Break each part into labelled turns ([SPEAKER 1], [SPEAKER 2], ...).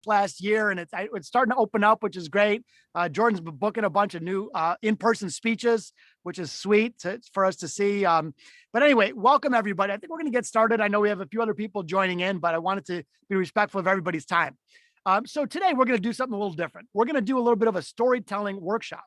[SPEAKER 1] last year, and it's starting to open up, which is great. Jordan's been booking a bunch of new in-person speeches, which is sweet for us to see. But anyway, welcome everybody. I think we're going to get started. I know we have a few other people joining in, but I wanted to be respectful of everybody's time. So today we're going to do something a little different. We're going to do a little bit of a storytelling workshop.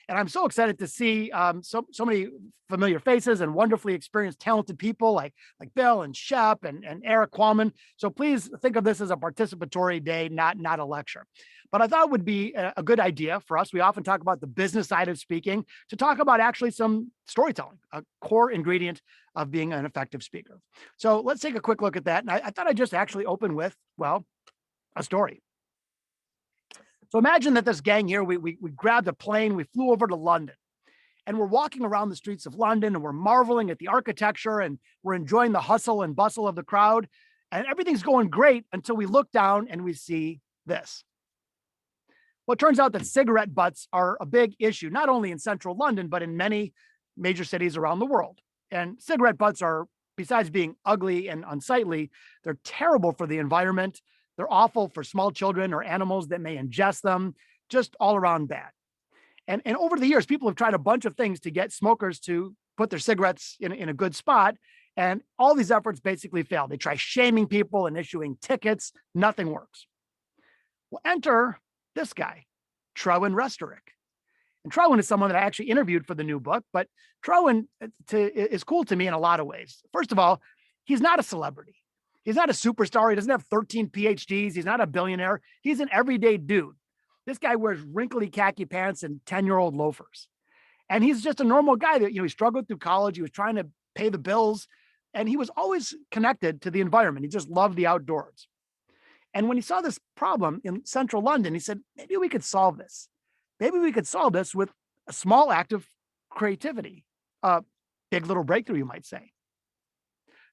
[SPEAKER 1] And I'm so excited to see so many familiar faces and wonderfully experienced, talented people like Bill and Shep and Eric Qualman. So please think of this as a participatory day, not a lecture. But I thought it would be a good idea for us. We often talk about the business side of speaking, to talk about actually some storytelling, a core ingredient of being an effective speaker. So let's take a quick look at that. And I thought I'd just actually open with, well, a story. So imagine that this gang here, we grabbed a plane, we flew over to London, and we're walking around the streets of London, and we're marveling at the architecture, and we're enjoying the hustle and bustle of the crowd, and everything's going great until we look down and we see this. Well, it turns out that cigarette butts are a big issue, not only in central London, but in many major cities around the world. And cigarette butts are, besides being ugly and unsightly, they're terrible for the environment. They're awful for small children or animals that may ingest them, just all around bad. And over the years, people have tried a bunch of things to get smokers to put their cigarettes in a good spot. And all these efforts basically fail. They try shaming people and issuing tickets. Nothing works. Well, enter this guy, Trewin Restorick. And Trewin is someone that I actually interviewed for the new book, but Trewin is cool to me in a lot of ways. First of all, he's not a celebrity. He's not a superstar. He doesn't have 13 PhDs. He's not a billionaire. He's an everyday dude. This guy wears wrinkly khaki pants and 10-year-old loafers. And he's just a normal guy that, he struggled through college. He was trying to pay the bills, and he was always connected to the environment. He just loved the outdoors. And when he saw this problem in central London, he said, maybe we could solve this. Maybe we could solve this with a small act of creativity, a big little breakthrough, you might say.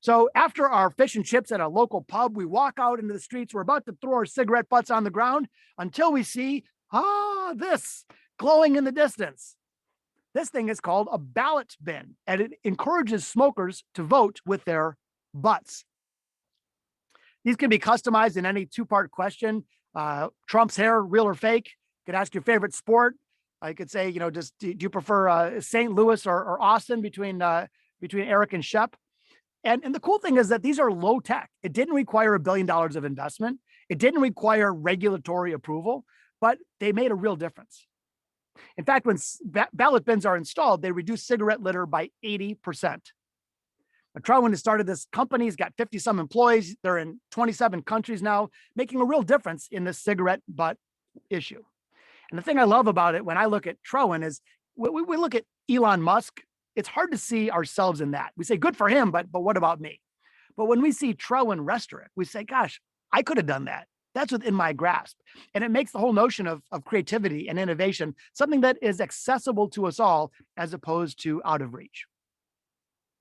[SPEAKER 1] So after our fish and chips at a local pub, we walk out into the streets. We're about to throw our cigarette butts on the ground until we see, this glowing in the distance. This thing is called a ballot bin, and it encourages smokers to vote with their butts. These can be customized in any two-part question. Trump's hair, real or fake? You could ask your favorite sport. You could say, do you prefer St. Louis or Austin between Eric and Shep? And the cool thing is that these are low tech. It didn't require $1 billion of investment. It didn't require regulatory approval, but they made a real difference. In fact, when ballot bins are installed, they reduce cigarette litter by 80%. Trewin has started this company. He's got 50 some employees. They're in 27 countries now, making a real difference in this cigarette butt issue. And the thing I love about it when I look at Trewin is we look at Elon Musk. It's hard to see ourselves in that. We say, good for him, but what about me? But when we see Trewin Restorick, we say, gosh, I could have done that. That's within my grasp. And it makes the whole notion of creativity and innovation something that is accessible to us all as opposed to out of reach.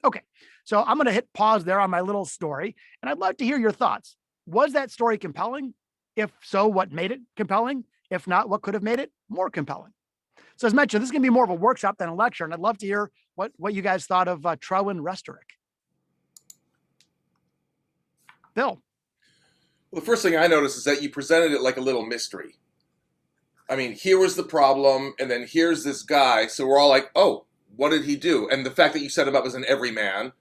[SPEAKER 1] Okay, so I'm going to hit pause there on my little story, and I'd love to hear your thoughts. Was that story compelling? If so, what made it compelling? If not, what could have made it more compelling? So as mentioned, this is going to be more of a workshop than a lecture, and I'd love to hear what you guys thought of Trewin Restorick. Bill.
[SPEAKER 2] Well, the first thing I noticed is that you presented it like a little mystery. I mean, here was the problem, and then here's this guy, so we're all like, oh, what did he do? And the fact that you set him up as an everyman,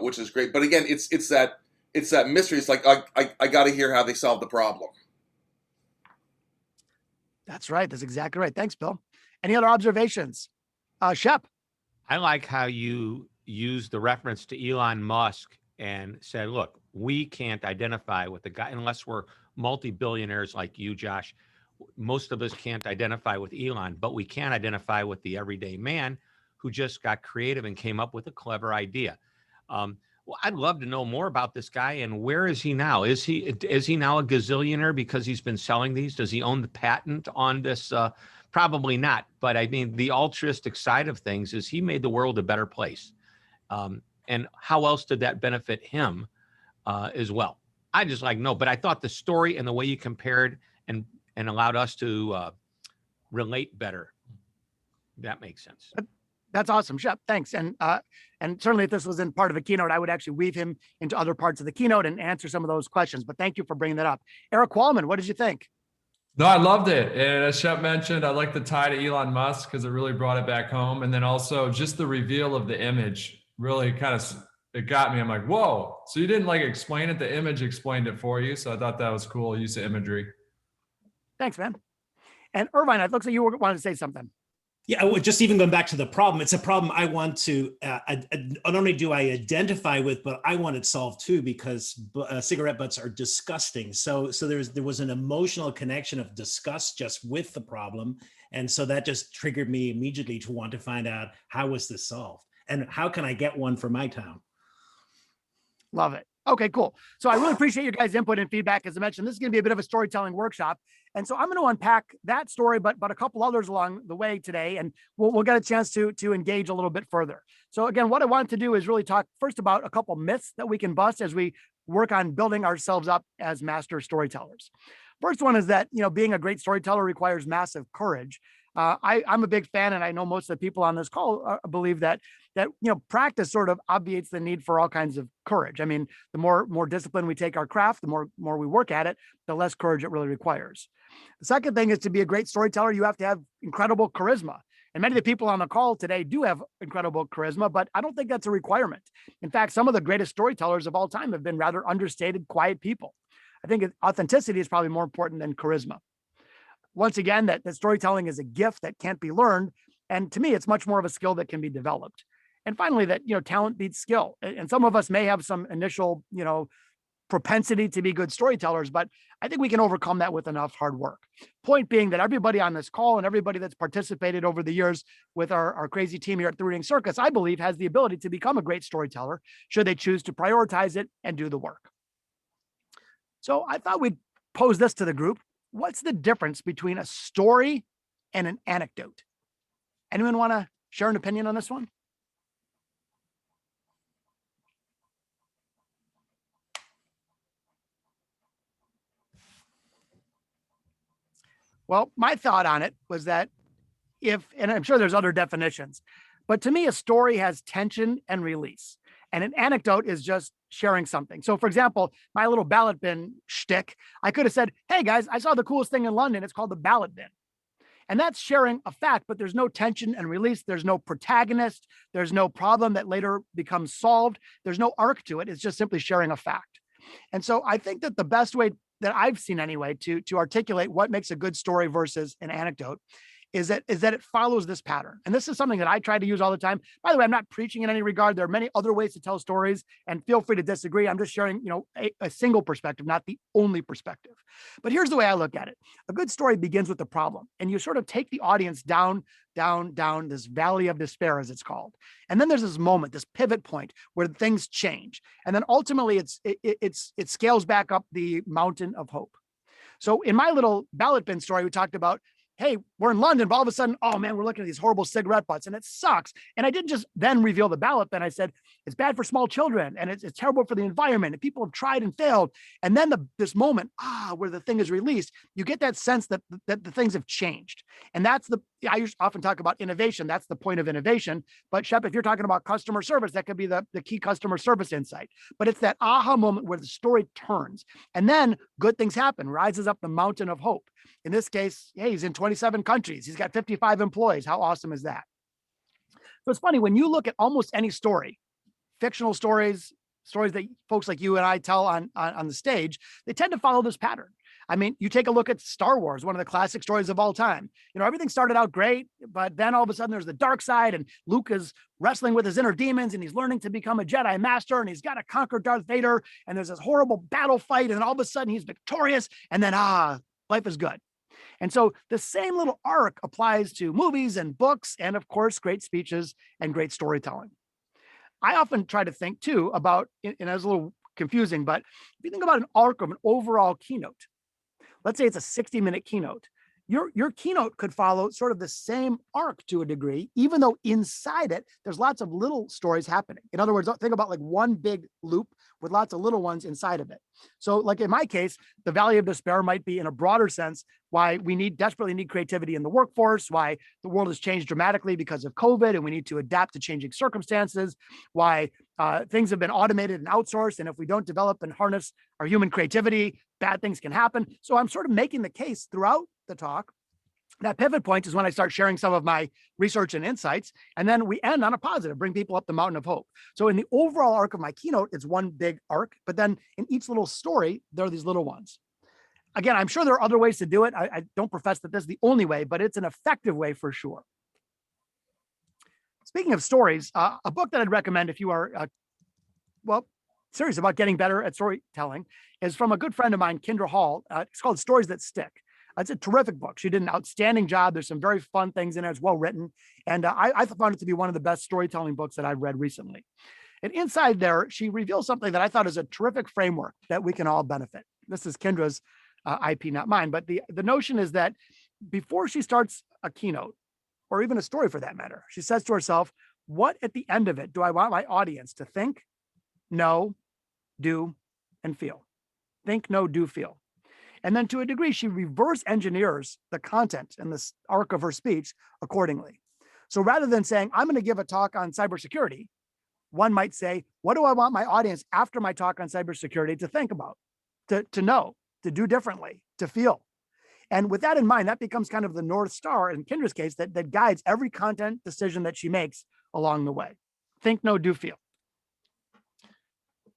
[SPEAKER 2] which is great. But again, it's that mystery. It's like I got to hear how they solved the problem.
[SPEAKER 1] That's right. That's exactly right. Thanks, Bill. Any other observations? Shep.
[SPEAKER 3] I like how you used the reference to Elon Musk and said, look, we can't identify with the guy unless we're multi-billionaires like you, Josh. Most of us can't identify with Elon, but we can identify with the everyday man who just got creative and came up with a clever idea. Well, I'd love to know more about this guy and where is he now? Is he now a gazillionaire because he's been selling these? Does he own the patent on this? Probably not. But I mean, the altruistic side of things is he made the world a better place. And how else did that benefit him as well? I just no, but I thought the story and the way you compared and allowed us to relate better, that makes sense.
[SPEAKER 1] That's awesome, Shep. Thanks. And certainly if this was in part of a keynote, I would actually weave him into other parts of the keynote and answer some of those questions. But thank you for bringing that up. Eric Qualman, what did you think?
[SPEAKER 4] No, I loved it. And as Shep mentioned, I like the tie to Elon Musk because it really brought it back home. And then also just the reveal of the image really it got me. I'm like, whoa. So you didn't like explain it. The image explained it for you. So I thought that was cool use of imagery.
[SPEAKER 1] Thanks, man. And Irvine, it looks like you wanted to say something.
[SPEAKER 5] Yeah, just even going back to the problem, it's a problem I want to, not only do I identify with, but I want it solved too, because cigarette butts are disgusting. So there was an emotional connection of disgust just with the problem. And so that just triggered me immediately to want to find out, how was this solved? And how can I get one for my town?
[SPEAKER 1] Love it. Okay, cool. So I really appreciate your guys' input and feedback. As I mentioned, this is going to be a bit of a storytelling workshop. And so I'm going to unpack that story, but a couple others along the way today, and we'll get a chance to engage a little bit further. So again, what I wanted to do is really talk first about a couple myths that we can bust as we work on building ourselves up as master storytellers. First one is that, being a great storyteller requires massive courage. I'm a big fan, and I know most of the people on this call believe that practice sort of obviates the need for all kinds of courage. I mean, the more discipline we take our craft, the more we work at it, the less courage it really requires. The second thing is, to be a great storyteller, you have to have incredible charisma. And many of the people on the call today do have incredible charisma, but I don't think that's a requirement. In fact, some of the greatest storytellers of all time have been rather understated, quiet people. I think authenticity is probably more important than charisma. Once again, that storytelling is a gift that can't be learned. And to me, it's much more of a skill that can be developed. And finally, that, talent beats skill. And some of us may have some initial, propensity to be good storytellers, but I think we can overcome that with enough hard work. Point being that everybody on this call and everybody that's participated over the years with our crazy team here at the Reading Circus, I believe, has the ability to become a great storyteller should they choose to prioritize it and do the work. So I thought we'd pose this to the group. What's the difference between a story and an anecdote? Anyone want to share an opinion on this one? Well, my thought on it was that and I'm sure there's other definitions, but to me, a story has tension and release, and an anecdote is just sharing something. So for example, my little ballot bin shtick, I could have said, hey guys, I saw the coolest thing in London. It's called the ballot bin. And that's sharing a fact, but there's no tension and release. There's no protagonist. There's no problem that later becomes solved. There's no arc to it. It's just simply sharing a fact. And so I think that the best way that I've seen anyway to articulate what makes a good story versus an anecdote is that it follows this pattern. And this is something that I try to use all the time. By the way, I'm not preaching in any regard. There are many other ways to tell stories, and feel free to disagree. I'm just sharing, a single perspective, not the only perspective. But here's the way I look at it. A good story begins with the problem, and you sort of take the audience down this valley of despair, as it's called. And then there's this moment, this pivot point where things change. And then ultimately it scales back up the mountain of hope. So in my little ballot bin story, we talked about, hey, we're in London, but all of a sudden, oh man, we're looking at these horrible cigarette butts and it sucks. And I didn't just then reveal the ballot bin. I said, it's bad for small children and it's terrible for the environment and people have tried and failed. And then this moment, where the thing is released, you get that sense that the things have changed. And I often talk about innovation. That's the point of innovation. But Shep, if you're talking about customer service, that could be the key customer service insight. But it's that aha moment where the story turns and then good things happen, rises up the mountain of hope. In this case, hey, he's in 27 countries. He's got 55 employees. How awesome is that? So it's funny, when you look at almost any story, fictional stories that folks like you and I tell on the stage, they tend to follow this pattern. I mean, you take a look at Star Wars, one of the classic stories of all time. Everything started out great, but then all of a sudden there's the dark side and Luke is wrestling with his inner demons and he's learning to become a Jedi master and he's got to conquer Darth Vader. And there's this horrible battle fight. And then all of a sudden he's victorious. And then, life is good. And so the same little arc applies to movies and books and, of course, great speeches and great storytelling. I often try to think, too, about, and it's a little confusing, but if you think about an arc of an overall keynote, let's say it's a 60-minute keynote, Your keynote could follow sort of the same arc to a degree, even though inside it, there's lots of little stories happening. In other words, think about like one big loop with lots of little ones inside of it. So like in my case, the Valley of Despair might be in a broader sense why we desperately need creativity in the workforce, why the world has changed dramatically because of COVID and we need to adapt to changing circumstances, why things have been automated and outsourced. And if we don't develop and harness our human creativity, bad things can happen. So I'm sort of making the case throughout the talk. That pivot point is when I start sharing some of my research and insights. And then we end on a positive, bring people up the mountain of hope. So in the overall arc of my keynote, it's one big arc, but then in each little story, there are these little ones. Again, I'm sure there are other ways to do it. I don't profess that this is the only way, but it's an effective way for sure. Speaking of stories, a book that I'd recommend if you are, serious about getting better at storytelling is from a good friend of mine, Kendra Hall. It's called Stories That Stick. It's a terrific book. She did an outstanding job. There's some very fun things in it. It's well written. And I found it to be one of the best storytelling books that I've read recently. And inside there, she reveals something that I thought is a terrific framework that we can all benefit. This is Kendra's IP, not mine. But the notion is that before she starts a keynote, or even a story for that matter, she says to herself, what at the end of it do I want my audience to think, know, do, and feel? Think, know, do, feel. And then to a degree, she reverse engineers the content and the arc of her speech accordingly. So rather than saying, I'm going to give a talk on cybersecurity, one might say, what do I want my audience after my talk on cybersecurity to think about, to know, to do differently, to feel? And with that in mind, that becomes kind of the North Star in Kendra's case that guides every content decision that she makes along the way. Think, know, do, feel.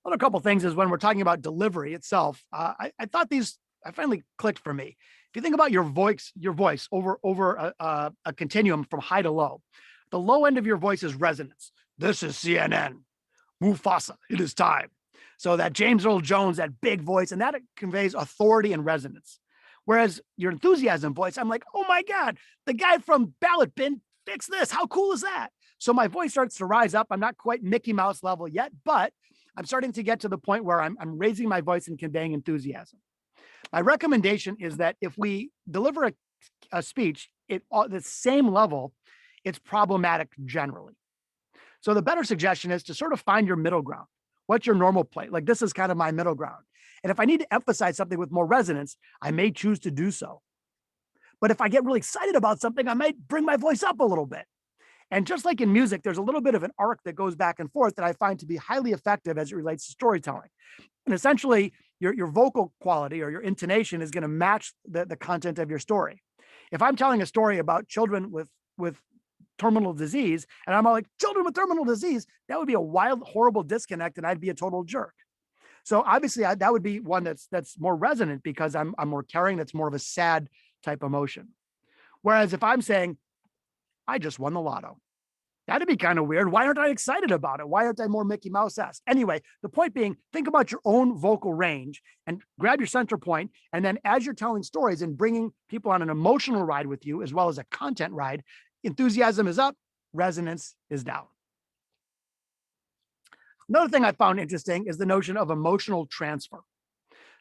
[SPEAKER 1] Another couple things is when we're talking about delivery itself, I thought these finally clicked for me. If you think about your voice over a continuum from high to low, the low end of your voice is resonance. This is CNN. Mufasa, it is time. So that James Earl Jones, that big voice, and that conveys authority and resonance. Whereas your enthusiasm voice, I'm like, oh my God, the guy from Ballot Bin fixed this. How cool is that? So my voice starts to rise up. I'm not quite Mickey Mouse level yet, but I'm starting to get to the point where I'm raising my voice and conveying enthusiasm. My recommendation is that if we deliver a speech at the same level, it's problematic generally. So the better suggestion is to sort of find your middle ground. What's your normal play? Like this is kind of my middle ground. And if I need to emphasize something with more resonance, I may choose to do so. But if I get really excited about something, I might bring my voice up a little bit. And just like in music, there's a little bit of an arc that goes back and forth that I find to be highly effective as it relates to storytelling. And essentially, your vocal quality or your intonation is going to match the content of your story. If I'm telling a story about children with terminal disease, and I'm all like, children with terminal disease, that would be a wild, horrible disconnect, and I'd be a total jerk. So obviously, that would be one that's more resonant because I'm more caring. That's more of a sad type emotion. Whereas if I'm saying, I just won the lotto, that'd be kind of weird. Why aren't I excited about it? Why aren't I more Mickey Mouse-esque? Anyway, the point being, think about your own vocal range and grab your center point. And then as you're telling stories and bringing people on an emotional ride with you, as well as a content ride, enthusiasm is up, resonance is down. Another thing I found interesting is the notion of emotional transfer.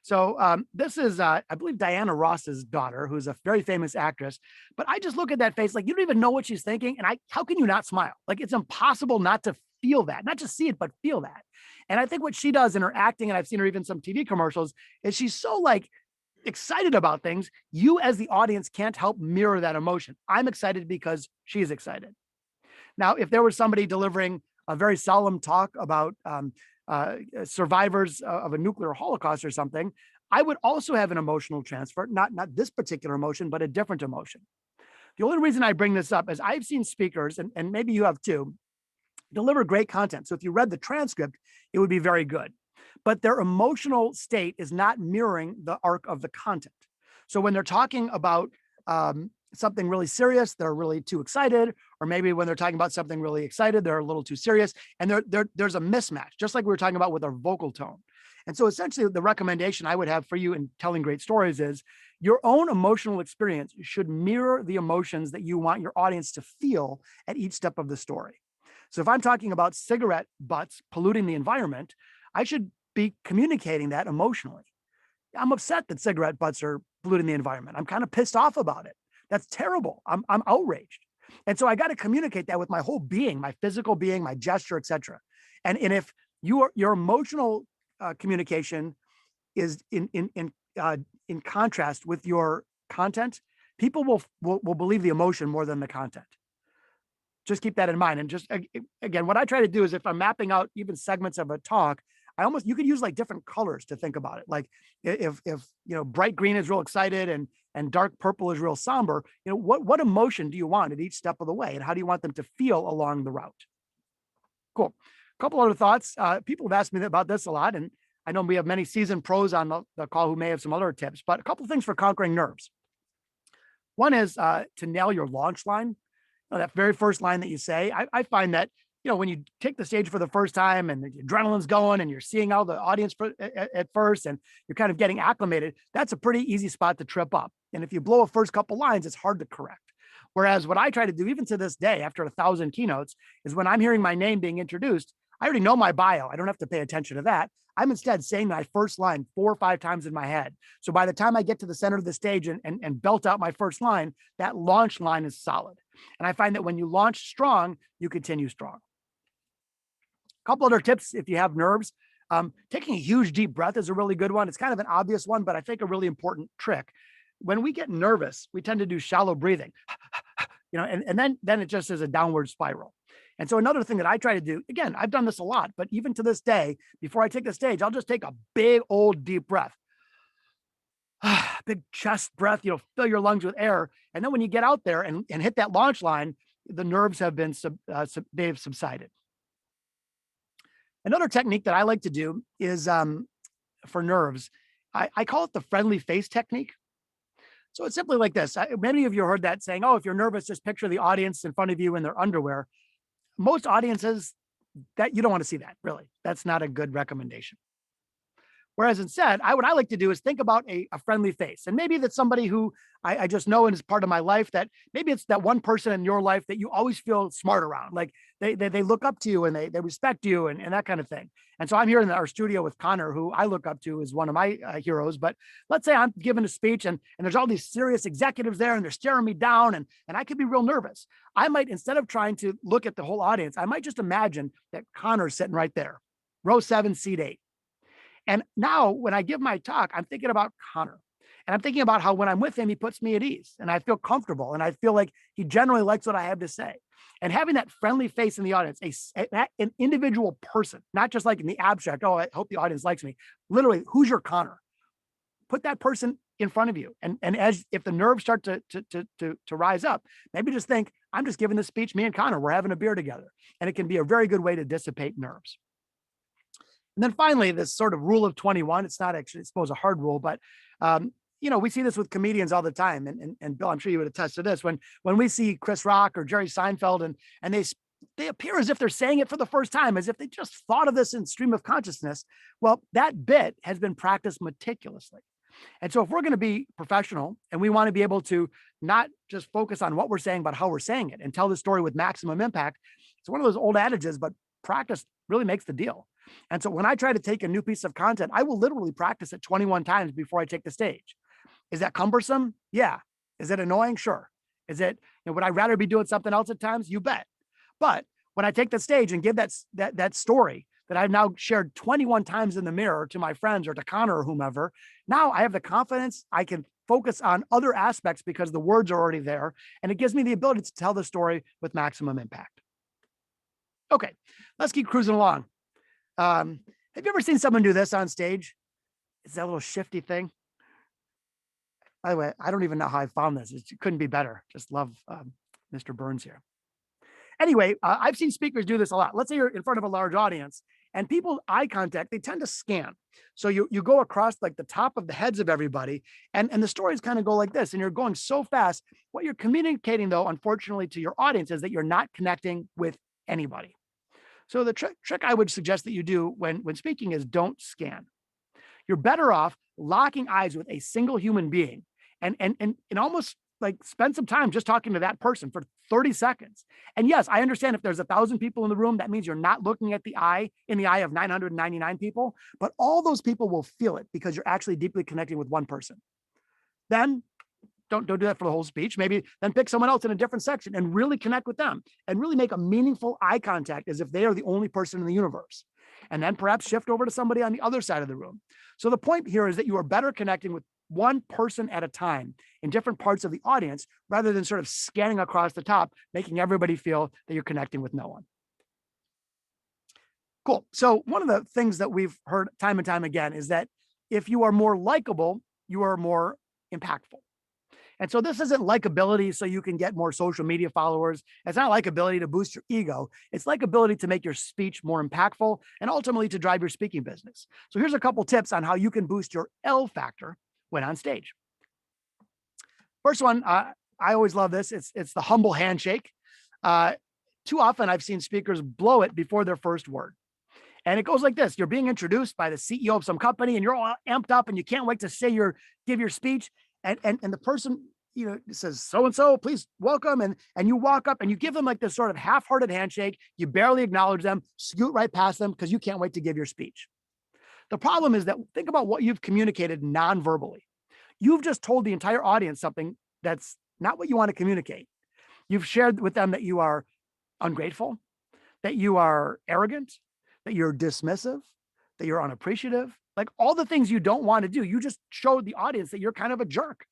[SPEAKER 1] So this is, I believe, Diana Ross's daughter, who's a very famous actress. But I just look at that face like you don't even know what she's thinking. And how can you not smile? Like it's impossible not to feel that, not just see it, but feel that. And I think what she does in her acting, and I've seen her even some TV commercials, is she's so like excited about things. You as the audience can't help mirror that emotion. I'm excited because she's excited. Now, if there was somebody delivering a very solemn talk about survivors of a nuclear holocaust or something, I would also have an emotional transfer, not this particular emotion, but a different emotion. The only reason I bring this up is I've seen speakers, and maybe you have too, deliver great content. So if you read the transcript, it would be very good. But their emotional state is not mirroring the arc of the content. So when they're talking about something really serious, they're really too excited, or maybe when they're talking about something really excited, they're a little too serious, and there's a mismatch, just like we were talking about with our vocal tone. And so essentially the recommendation I would have for you in telling great stories is your own emotional experience should mirror the emotions that you want your audience to feel at each step of the story. So if I'm talking about cigarette butts polluting the environment, I should be communicating that emotionally. I'm upset that cigarette butts are polluting the environment. I'm kind of pissed off about it. That's terrible. I'm outraged. And so I got to communicate that with my whole being, my physical being, my gesture, etc. And if your emotional communication is in contrast with your content, people will believe the emotion more than the content. Just keep that in mind. And just again, what I try to do is if I'm mapping out even segments of a talk, you could use like different colors to think about it. Like if bright green is real excited and dark purple is real somber, what emotion do you want at each step of the way, and how do you want them to feel along the route? Cool. A couple other thoughts. People have asked me about this a lot, and I know we have many seasoned pros on the call who may have some other tips, but a couple of things for conquering nerves. One is to nail your launch line. That very first line that you say. I find that, when you take the stage for the first time and the adrenaline's going and you're seeing all the audience at first and you're kind of getting acclimated, that's a pretty easy spot to trip up. And if you blow a first couple lines, it's hard to correct. Whereas what I try to do, even to this day, after 1,000 keynotes, is when I'm hearing my name being introduced, I already know my bio. I don't have to pay attention to that. I'm instead saying my first line 4 or 5 times in my head. So by the time I get to the center of the stage and belt out my first line, that launch line is solid. And I find that when you launch strong, you continue strong. A couple other tips if you have nerves. Taking a huge deep breath is a really good one. It's kind of an obvious one, but I think a really important trick. When we get nervous, we tend to do shallow breathing, and then it just is a downward spiral. And so another thing that I try to do, again, I've done this a lot, but even to this day, before I take the stage, I'll just take a big old deep breath. Big chest breath, fill your lungs with air. And then when you get out there and hit that launch line, the nerves have been, they've subsided. Another technique that I like to do is for nerves, I call it the friendly face technique. So it's simply like this. Many of you heard that saying, oh, if you're nervous, just picture the audience in front of you in their underwear. Most audiences, that you don't want to see that, really. That's not a good recommendation. Whereas instead, what I like to do is think about a friendly face. And maybe that's somebody who I just know and is part of my life, that maybe it's that one person in your life that you always feel smart around. Like they look up to you and they respect you and that kind of thing. And so I'm here in our studio with Connor, who I look up to as one of my heroes. But let's say I'm giving a speech and there's all these serious executives there and they're staring me down and I could be real nervous. I might, instead of trying to look at the whole audience, I might just imagine that Connor's sitting right there, row 7, seat 8. And now when I give my talk, I'm thinking about Connor. And I'm thinking about how when I'm with him, he puts me at ease and I feel comfortable and I feel like he generally likes what I have to say. And having that friendly face in the audience, an individual person, not just like in the abstract, oh, I hope the audience likes me. Literally, who's your Connor? Put that person in front of you. And if the nerves start to rise up, maybe just think, I'm just giving this speech, me and Connor, we're having a beer together. And it can be a very good way to dissipate nerves. And then finally, this sort of rule of 21, it's not actually, I suppose, a hard rule, but we see this with comedians all the time. And Bill, I'm sure you would attest to this. When we see Chris Rock or Jerry Seinfeld and they appear as if they're saying it for the first time, as if they just thought of this in stream of consciousness. Well, that bit has been practiced meticulously. And so if we're going to be professional and we want to be able to not just focus on what we're saying, but how we're saying it and tell the story with maximum impact, it's one of those old adages, but practice really makes the deal. And so when I try to take a new piece of content, I will literally practice it 21 times before I take the stage. Is that cumbersome? Yeah. Is it annoying? Sure. Is it, would I rather be doing something else at times? You bet. But when I take the stage and give that story that I've now shared 21 times in the mirror to my friends or to Connor or whomever, now I have the confidence. I can focus on other aspects because the words are already there. And it gives me the ability to tell the story with maximum impact. Okay, let's keep cruising along. Have you ever seen someone do this on stage? It's that little shifty thing. By the way, I don't even know how I found this. It couldn't be better. Just love Mr. Burns here. Anyway, I've seen speakers do this a lot. Let's say you're in front of a large audience and people eye contact, they tend to scan. So you go across like the top of the heads of everybody and the stories kind of go like this and you're going so fast. What you're communicating though, unfortunately to your audience is that you're not connecting with anybody. So the trick I would suggest that you do when speaking is don't scan. You're better off locking eyes with a single human being and almost like spend some time just talking to that person for 30 seconds. And yes, I understand if there's 1,000 people in the room, that means you're not looking at the eye in the eye of 999 people, but all those people will feel it because you're actually deeply connecting with one person. Then don't do that for the whole speech. Maybe then pick someone else in a different section and really connect with them and really make a meaningful eye contact as if they are the only person in the universe. And then perhaps shift over to somebody on the other side of the room. So the point here is that you are better connecting with one person at a time in different parts of the audience, rather than sort of scanning across the top, making everybody feel that you're connecting with no one. Cool. So one of the things that we've heard time and time again is that if you are more likable, you are more impactful. And so this isn't likability so you can get more social media followers. It's not likability to boost your ego. It's likability to make your speech more impactful and ultimately to drive your speaking business. So here's a couple tips on how you can boost your L factor when on stage. First one, I always love this. It's the humble handshake. Too often I've seen speakers blow it before their first word. And it goes like this. You're being introduced by the CEO of some company and you're all amped up and you can't wait to give your speech. And the person, says, so-and-so, please welcome. And you walk up and you give them like this sort of half-hearted handshake. You barely acknowledge them, scoot right past them because you can't wait to give your speech. The problem is that think about what you've communicated non-verbally. You've just told the entire audience something that's not what you want to communicate. You've shared with them that you are ungrateful, that you are arrogant, that you're dismissive, that you're unappreciative, like all the things you don't want to do. You just showed the audience that you're kind of a jerk.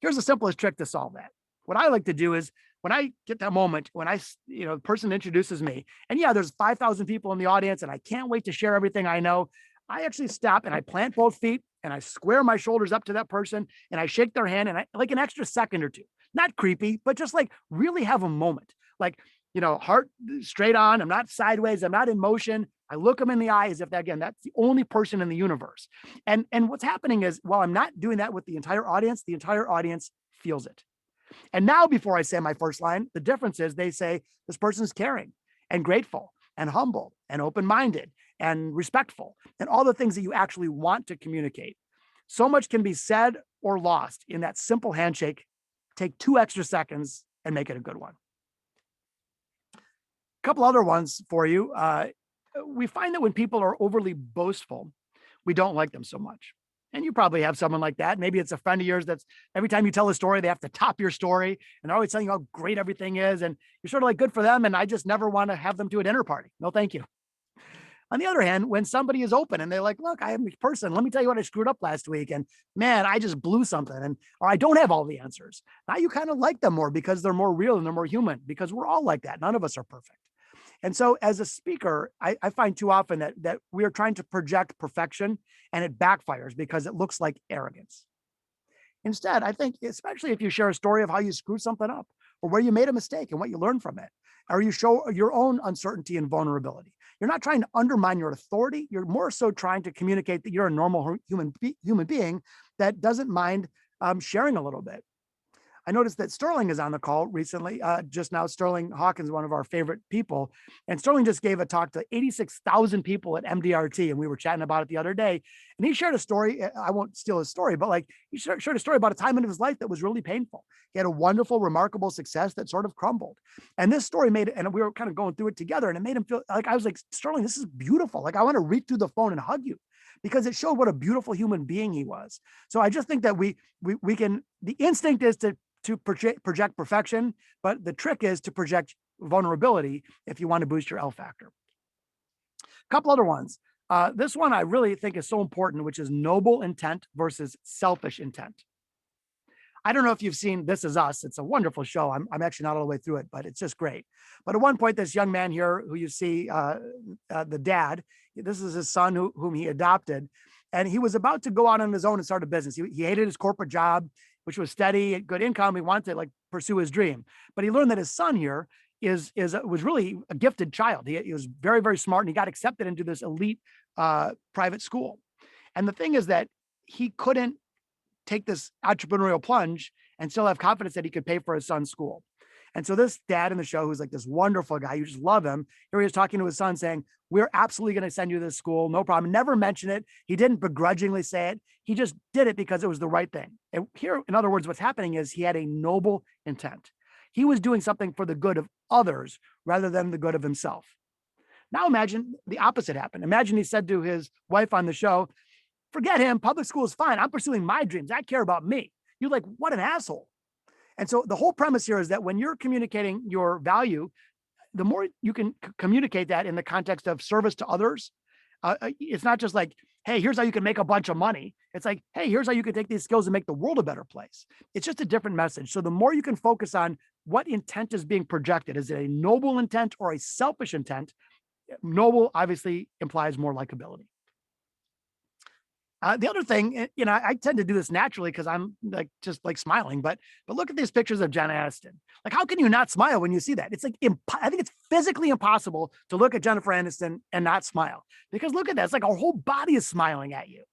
[SPEAKER 1] Here's the simplest trick to solve that. What I like to do is when I get that moment, when the person introduces me, and yeah, there's 5,000 people in the audience and I can't wait to share everything I know. I actually stop and I plant both feet and I square my shoulders up to that person and I shake their hand and I like an extra second or two, not creepy, but just like really have a moment. Like, heart straight on. I'm not sideways. I'm not in motion. I look them in the eye as if that's the only person in the universe. And what's happening is while I'm not doing that with the entire audience feels it. And now before I say my first line, the difference is they say this person's caring and grateful and humble and open-minded and respectful and all the things that you actually want to communicate. So much can be said or lost in that simple handshake. Take 2 extra seconds and make it a good one. A couple other ones for you. We find that when people are overly boastful, we don't like them so much. And you probably have someone like that. Maybe it's a friend of yours that's every time you tell a story, they have to top your story and they're always telling you how great everything is. And you're sort of like, good for them. And I just never want to have them to a dinner party. No, thank you. On the other hand, when somebody is open and they're like, look, I am a person. Let me tell you what I screwed up last week. And man, I just blew something or I don't have all the answers. Now you kind of like them more because they're more real and they're more human because we're all like that. None of us are perfect. And so as a speaker, I find too often that we are trying to project perfection and it backfires because it looks like arrogance. Instead, I think, especially if you share a story of how you screwed something up or where you made a mistake and what you learned from it, or you show your own uncertainty and vulnerability. You're not trying to undermine your authority. You're more so trying to communicate that you're a normal human being that doesn't mind sharing a little bit. I noticed that Sterling is on the call recently. Just now, Sterling Hawkins, one of our favorite people. And Sterling just gave a talk to 86,000 people at MDRT. And we were chatting about it the other day. And he shared a story. I won't steal his story, but he shared a story about a time in his life that was really painful. He had a wonderful, remarkable success that sort of crumbled. And this story made it, and we were kind of going through it together. And it made him feel like, I was like, Sterling, this is beautiful. Like, I want to reach through the phone and hug you, because it showed what a beautiful human being he was. So I just think that we can, the instinct is to project perfection, but the trick is to project vulnerability if you want to boost your L factor. A couple other ones. This one I really think is so important, which is noble intent versus selfish intent. I don't know if you've seen This Is Us. It's a wonderful show. I'm actually not all the way through it, but it's just great. But at one point, this young man here who you see, the dad, this is his son whom he adopted, and he was about to go out on his own and start a business. He hated his corporate job, which was steady, good income. He wanted to pursue his dream, but he learned that his son here was really a gifted child. He was very, very smart, and he got accepted into this elite private school. And the thing is that he couldn't take this entrepreneurial plunge and still have confidence that he could pay for his son's school. And so this dad in the show, who's like this wonderful guy, you just love him. Here he is talking to his son saying, we're absolutely going to send you to this school. No problem. Never mention it. He didn't begrudgingly say it. He just did it because it was the right thing. And here, in other words, what's happening is he had a noble intent. He was doing something for the good of others rather than the good of himself. Now imagine the opposite happened. Imagine he said to his wife on the show, forget him. Public school is fine. I'm pursuing my dreams. I care about me. You're like, what an asshole. And so the whole premise here is that when you're communicating your value, the more you can communicate that in the context of service to others, it's not just like, hey, here's how you can make a bunch of money. It's like, hey, here's how you can take these skills and make the world a better place. It's just a different message. So the more you can focus on what intent is being projected, is it a noble intent or a selfish intent? Noble obviously implies more likability. The other thing, I tend to do this naturally because I'm like just like smiling, but look at these pictures of Jen Aniston. Like, how can you not smile when you see that? It's like, I think it's physically impossible to look at Jennifer Aniston and not smile, because look at that. It's like our whole body is smiling at you.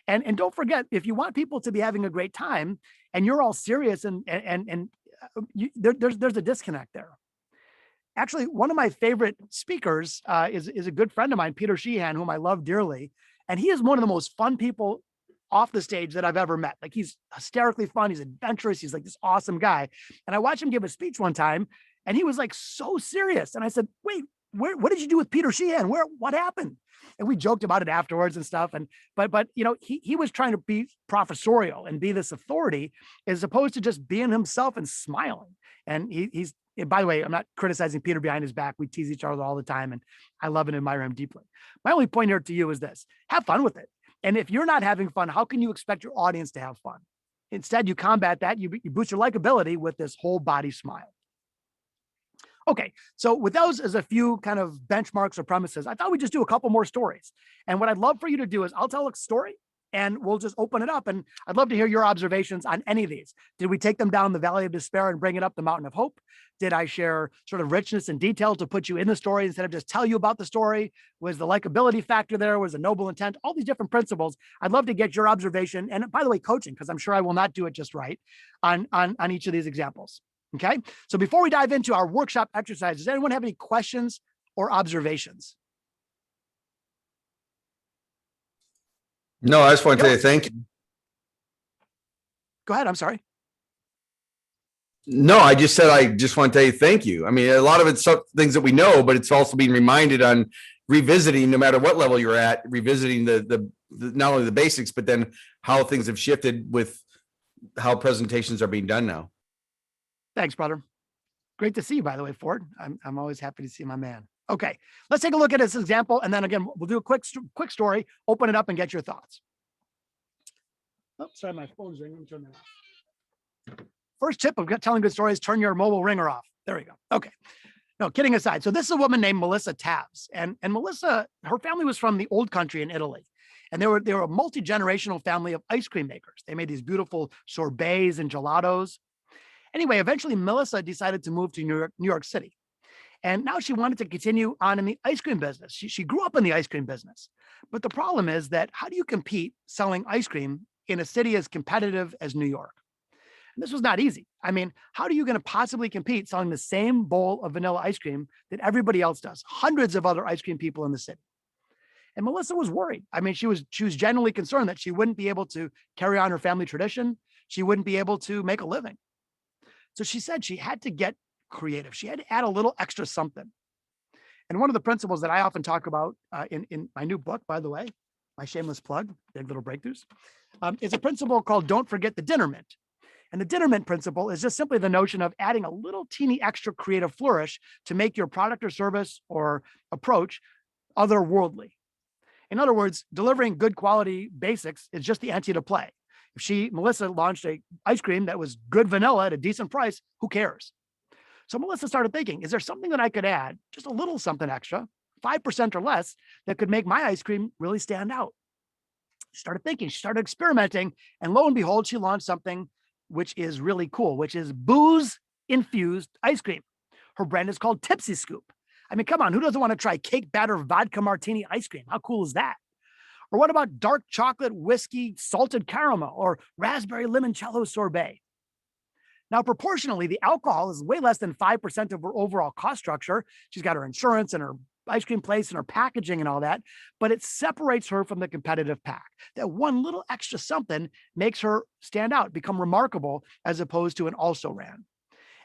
[SPEAKER 1] And don't forget, if you want people to be having a great time and you're all serious there's a disconnect there. Actually, one of my favorite speakers is a good friend of mine, Peter Sheehan, whom I love dearly. And he is one of the most fun people off the stage that I've ever met. Like, he's hysterically fun. He's adventurous. He's like this awesome guy. And I watched him give a speech one time and he was like so serious. And I said, wait, what did you do with Peter Sheehan? What happened? And we joked about it afterwards and stuff. And, but he was trying to be professorial and be this authority as opposed to just being himself and smiling. And he's, by the way, I'm not criticizing Peter behind his back. We tease each other all the time, and I love and admire him deeply. My only point here to you is this: have fun with it. And if you're not having fun, how can you expect your audience to have fun? Instead, you combat that. You boost your likability with this whole body smile. Okay, so with those as a few kind of benchmarks or premises, I thought we'd just do a couple more stories. And what I'd love for you to do is I'll tell a story and we'll just open it up. And I'd love to hear your observations on any of these. Did we take them down the valley of despair and bring it up the mountain of hope? Did I share sort of richness and detail to put you in the story instead of just tell you about the story? Was the likability factor there? Was the noble intent? All these different principles. I'd love to get your observation. And by the way, coaching, because I'm sure I will not do it just right on each of these examples. Okay. So before we dive into our workshop exercise, does anyone have any questions or observations?
[SPEAKER 6] No, I just want to tell you thank you.
[SPEAKER 1] Go ahead. I'm sorry.
[SPEAKER 6] No, I just said I just want to tell you thank you. I mean, a lot of it's things that we know, but it's also being reminded on revisiting, no matter what level you're at, revisiting the not only the basics, but then how things have shifted with how presentations are being done now.
[SPEAKER 1] Thanks, brother. Great to see you, by the way, Ford. I'm always happy to see my man. Okay, let's take a look at this example. And then again, we'll do a quick story, open it up and get your thoughts. Oh, sorry, my phone's ringing. Let me turn that off. First tip of telling good stories, turn your mobile ringer off. There we go. Okay. No, kidding aside. So this is a woman named Melissa Tabs. And Melissa, her family was from the old country in Italy. And they were a multi-generational family of ice cream makers. They made these beautiful sorbets and gelatos. Anyway, eventually Melissa decided to move to New York City. And now she wanted to continue on in the ice cream business. She grew up in the ice cream business. But the problem is that how do you compete selling ice cream in a city as competitive as New York? And this was not easy. I mean, how are you going to possibly compete selling the same bowl of vanilla ice cream that everybody else does? Hundreds of other ice cream people in the city. And Melissa was worried. I mean, she was genuinely concerned that she wouldn't be able to carry on her family tradition. She wouldn't be able to make a living. So she said she had to get creative. She had to add a little extra something. And one of the principles that I often talk about in my new book, by the way, my shameless plug, Big Little Breakthroughs, is a principle called Don't Forget the Dinner Mint. And the dinner mint principle is just simply the notion of adding a little teeny extra creative flourish to make your product or service or approach otherworldly. In other words, delivering good quality basics is just the ante to play. If Melissa launched a ice cream that was good vanilla at a decent price, who cares? So Melissa started thinking, is there something that I could add, just a little something extra, 5% or less, that could make my ice cream really stand out? She started thinking, she started experimenting, and lo and behold, she launched something which is really cool, which is booze-infused ice cream. Her brand is called Tipsy Scoop. I mean, come on, who doesn't want to try cake batter vodka martini ice cream? How cool is that? Or what about dark chocolate whiskey salted caramel or raspberry limoncello sorbet? Now, proportionally, the alcohol is way less than 5% of her overall cost structure. She's got her insurance and her ice cream place and her packaging and all that, but it separates her from the competitive pack. That one little extra something makes her stand out, become remarkable, as opposed to an also ran.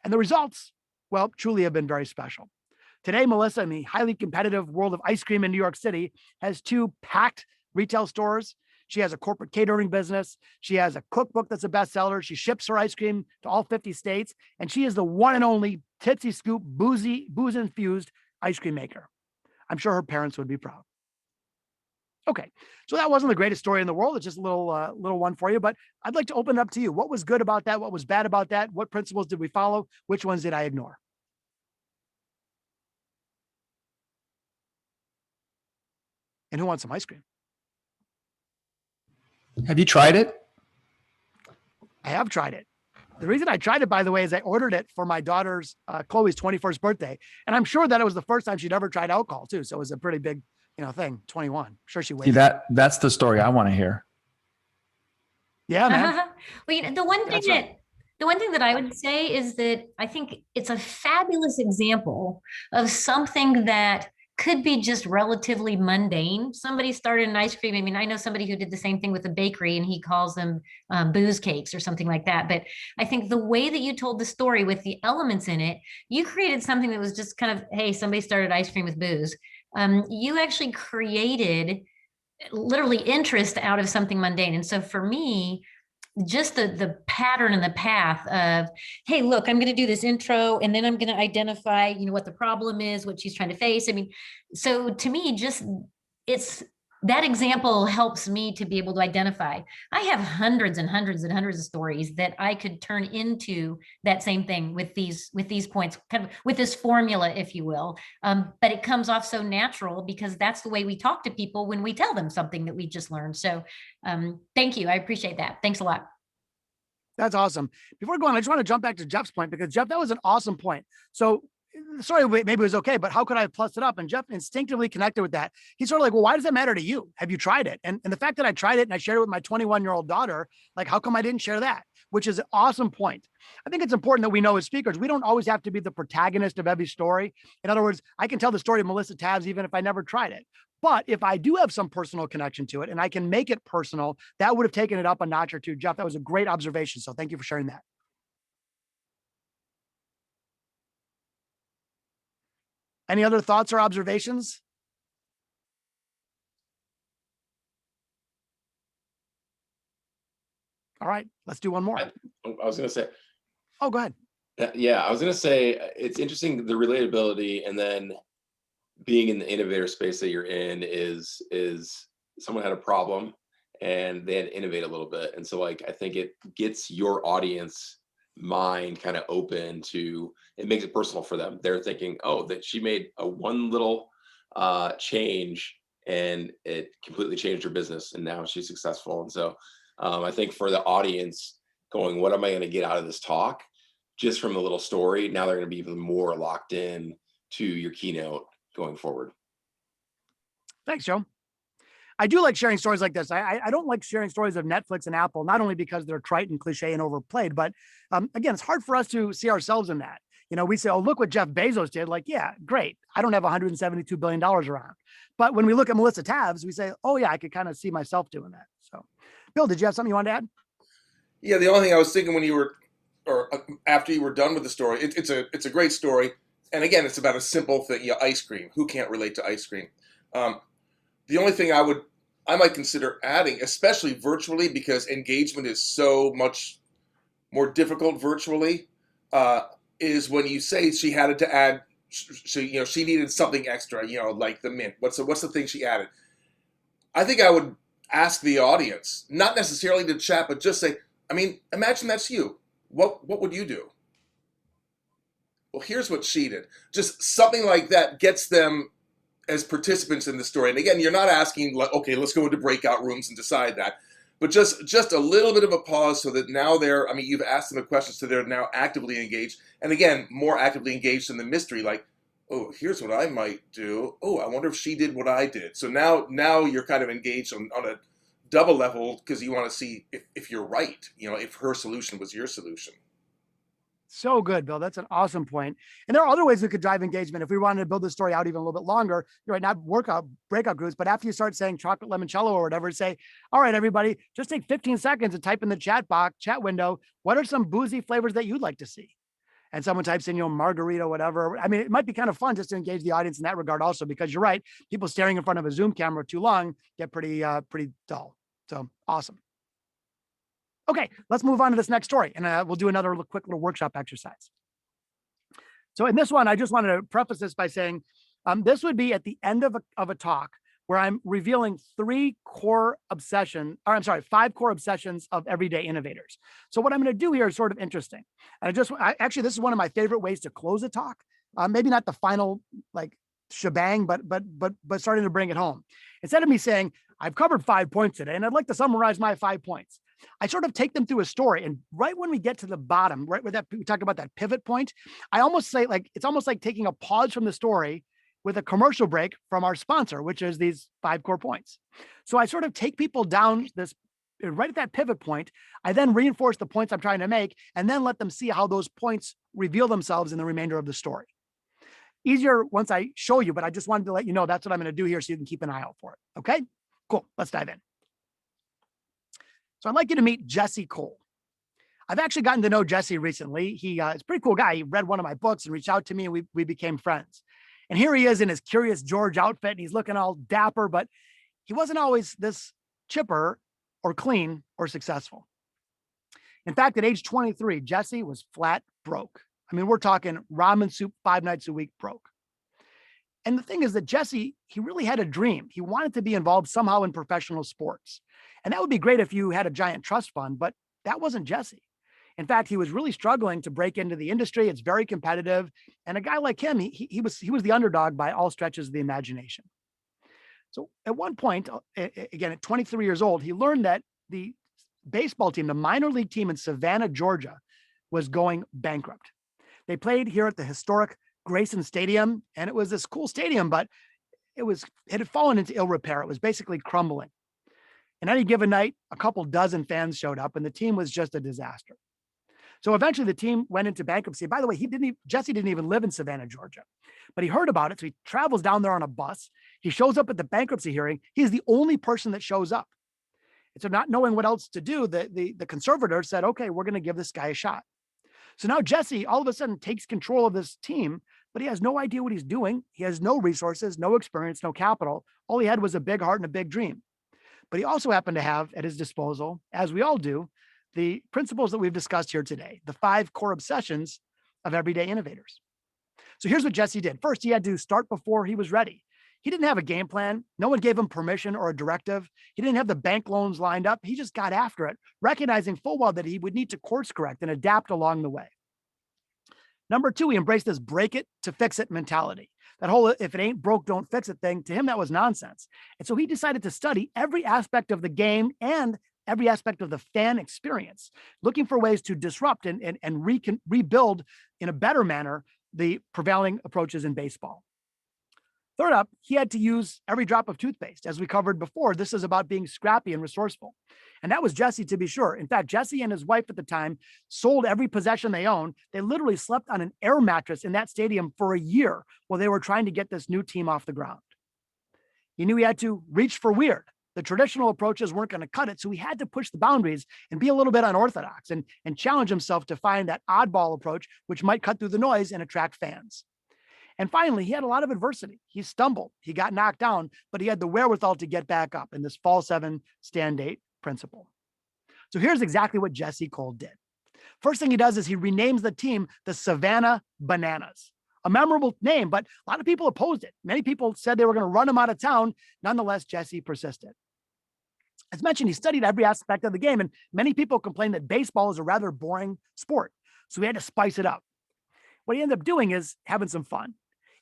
[SPEAKER 1] And the results, well, truly have been very special. Today, Melissa, in the highly competitive world of ice cream in New York City, has 2 packed retail stores. She has a corporate catering business. She has a cookbook that's a bestseller. She ships her ice cream to all 50 states. And she is the one and only Tipsy Scoop booze-infused ice cream maker. I'm sure her parents would be proud. Okay, so that wasn't the greatest story in the world. It's just a little one for you, but I'd like to open it up to you. What was good about that? What was bad about that? What principles did we follow? Which ones did I ignore? And who wants some ice cream?
[SPEAKER 7] Have you tried it?
[SPEAKER 1] I have tried it. The reason I tried it, by the way, is I ordered it for my daughter's Chloe's 21st birthday. And I'm sure that it was the first time she'd ever tried alcohol too. So it was a pretty big, thing, 21. I'm sure she
[SPEAKER 7] See,
[SPEAKER 1] waited.
[SPEAKER 7] that's the story I want to hear.
[SPEAKER 1] Yeah, man.
[SPEAKER 8] Well, the one thing that I would say is that I think it's a fabulous example of something that could be just relatively mundane. Somebody started an ice cream. I mean, I know somebody who did the same thing with a bakery and he calls them booze cakes or something like that. But I think the way that you told the story with the elements in it, you created something that was just kind of, hey, somebody started ice cream with booze. You actually created literally interest out of something mundane. And so for me, just the pattern and the path of, hey, look, I'm going to do this intro and then I'm going to identify, what the problem is, what she's trying to face. I mean, so to me, just it's that example helps me to be able to identify. I have hundreds and hundreds and hundreds of stories that I could turn into that same thing with these points, kind of with this formula, if you will. But it comes off so natural because that's the way we talk to people when we tell them something that we just learned. So thank you. I appreciate that. Thanks a lot.
[SPEAKER 1] That's awesome. Before going, I just want to jump back to Jeff's point because Jeff, that was an awesome point. So sorry, maybe it was okay, but how could I have plussed it up? And Jeff instinctively connected with that. He's sort of like, well, why does that matter to you? Have you tried it? And the fact that I tried it and I shared it with my 21-year-old daughter, like, how come I didn't share that? Which is an awesome point. I think it's important that we know as speakers, we don't always have to be the protagonist of every story. In other words, I can tell the story of Melissa Tabbs even if I never tried it. But if I do have some personal connection to it and I can make it personal, that would have taken it up a notch or two. Jeff, that was a great observation. So thank you for sharing that. Any other thoughts or observations? All right, let's do one more.
[SPEAKER 9] I was going to say,
[SPEAKER 1] Oh, go ahead.
[SPEAKER 9] yeah, I was going to say it's interesting, the relatability, and then being in the innovator space that you're in is someone had a problem and they had to innovate a little bit. And so I think it gets your audience mind kind of open to, it makes it personal for them. They're thinking, oh, that she made one little change and it completely changed her business and now she's successful. And so I think for the audience going, what am I going to get out of this talk? Just from a little story, now they're going to be even more locked in to your keynote going forward.
[SPEAKER 1] Thanks, Joe. I do like sharing stories like this. I don't like sharing stories of Netflix and Apple, not only because they're trite and cliche and overplayed, but again, it's hard for us to see ourselves in that. We say, oh, look what Jeff Bezos did. Like, yeah, great. I don't have $172 billion around. But when we look at Melissa Tabbs, we say, oh yeah, I could kind of see myself doing that. So Bill, did you have something you wanted to add?
[SPEAKER 2] Yeah, the only thing I was thinking when you were, or after you were done with the story, it's a great story. And again, it's about a simple thing, ice cream. Who can't relate to ice cream? The only thing I might consider adding, especially virtually, because engagement is so much more difficult virtually, is when you say she had to add, she needed something extra, like the mint. What's the thing she added? I think I would ask the audience, not necessarily to chat, but just say, imagine that's you. What would you do? Well, here's what she did. Just something like that gets them as participants in the story. And again, you're not asking, like, okay, let's go into breakout rooms and decide that. But just a little bit of a pause so that now you've asked them a question, so they're now actively engaged. And again, more actively engaged in the mystery, like, oh, here's what I might do. Oh, I wonder if she did what I did. So now you're kind of engaged on a double level because you want to see if you're right, if her solution was your solution.
[SPEAKER 1] So good, Bill. That's an awesome point. And there are other ways we could drive engagement. If we wanted to build the story out even a little bit longer, you're right, not breakout groups, but after you start saying chocolate limoncello or whatever, say, all right, everybody, just take 15 seconds and type in the chat window, what are some boozy flavors that you'd like to see? And someone types in, margarita, whatever. I mean, it might be kind of fun just to engage the audience in that regard also, because you're right, people staring in front of a Zoom camera too long get pretty dull. So awesome. Okay, let's move on to this next story, and we'll do another quick little workshop exercise. So in this one, I just wanted to preface this by saying this would be at the end of a talk where I'm revealing 5 core obsessions of everyday innovators. So what I'm going to do here is sort of interesting. And actually, this is one of my favorite ways to close a talk. Maybe not the final shebang, but starting to bring it home. Instead of me saying, I've covered 5 points today, and I'd like to summarize my 5 points, I sort of take them through a story. And right when we get to the bottom, right where we talk about that pivot point, I almost say it's almost like taking a pause from the story with a commercial break from our sponsor, which is these 5 core points. So I sort of take people down this right at that pivot point. I then reinforce the points I'm trying to make, and then let them see how those points reveal themselves in the remainder of the story. Easier once I show you, but I just wanted to let you know that's what I'm going to do here so you can keep an eye out for it. Okay, cool. Let's dive in. So I'd like you to meet Jesse Cole. I've actually gotten to know Jesse recently. He's a pretty cool guy. He read one of my books and reached out to me, and we became friends. And here he is in his Curious George outfit, and he's looking all dapper, but he wasn't always this chipper or clean or successful. In fact, at age 23, Jesse was flat broke. I mean, we're talking ramen soup 5 nights a week broke. And the thing is that Jesse, he really had a dream. He wanted to be involved somehow in professional sports. And that would be great if you had a giant trust fund, but that wasn't Jesse. In fact, he was really struggling to break into the industry. It's very competitive. And a guy like him, he was the underdog by all stretches of the imagination. So at one point, again, at 23 years old, he learned that the baseball team, the minor league team in Savannah, Georgia, was going bankrupt. They played here at the historic Grayson Stadium, and it was this cool stadium, but it had fallen into ill repair. It was basically crumbling. And any given night, a couple dozen fans showed up, and the team was just a disaster. So eventually the team went into bankruptcy. By the way, Jesse didn't even live in Savannah, Georgia, but he heard about it. So he travels down there on a bus. He shows up at the bankruptcy hearing. He's the only person that shows up. And so not knowing what else to do, the conservator said, okay, we're going to give this guy a shot. So now Jesse all of a sudden takes control of this team, but he has no idea what he's doing. He has no resources, no experience, no capital. All he had was a big heart and a big dream. But he also happened to have at his disposal, as we all do, the principles that we've discussed here today, the 5 core obsessions of everyday innovators. So here's what Jesse did. First, he had to start before he was ready. He didn't have a game plan. No one gave him permission or a directive. He didn't have the bank loans lined up. He just got after it, recognizing full well that he would need to course correct and adapt along the way. Number 2, he embraced this break it to fix it mentality. That whole if it ain't broke, don't fix it thing, to him, that was nonsense. And so he decided to study every aspect of the game and every aspect of the fan experience, looking for ways to disrupt and rebuild in a better manner the prevailing approaches in baseball. Third up, he had to use every drop of toothpaste. As we covered before, this is about being scrappy and resourceful. And that was Jesse, to be sure. In fact, Jesse and his wife at the time sold every possession they owned. They literally slept on an air mattress in that stadium for a year while they were trying to get this new team off the ground. He knew he had to reach for weird. The traditional approaches weren't going to cut it, so he had to push the boundaries and be a little bit unorthodox and challenge himself to find that oddball approach, which might cut through the noise and attract fans. And finally, he had a lot of adversity. He stumbled, he got knocked down, but he had the wherewithal to get back up in this fall 7, stand 8 principle. So here's exactly what Jesse Cole did. First thing he does is he renames the team the Savannah Bananas. A memorable name, but a lot of people opposed it. Many people said they were going to run him out of town. Nonetheless, Jesse persisted. As mentioned, he studied every aspect of the game, and many people complained that baseball is a rather boring sport. So he had to spice it up. What he ended up doing is having some fun.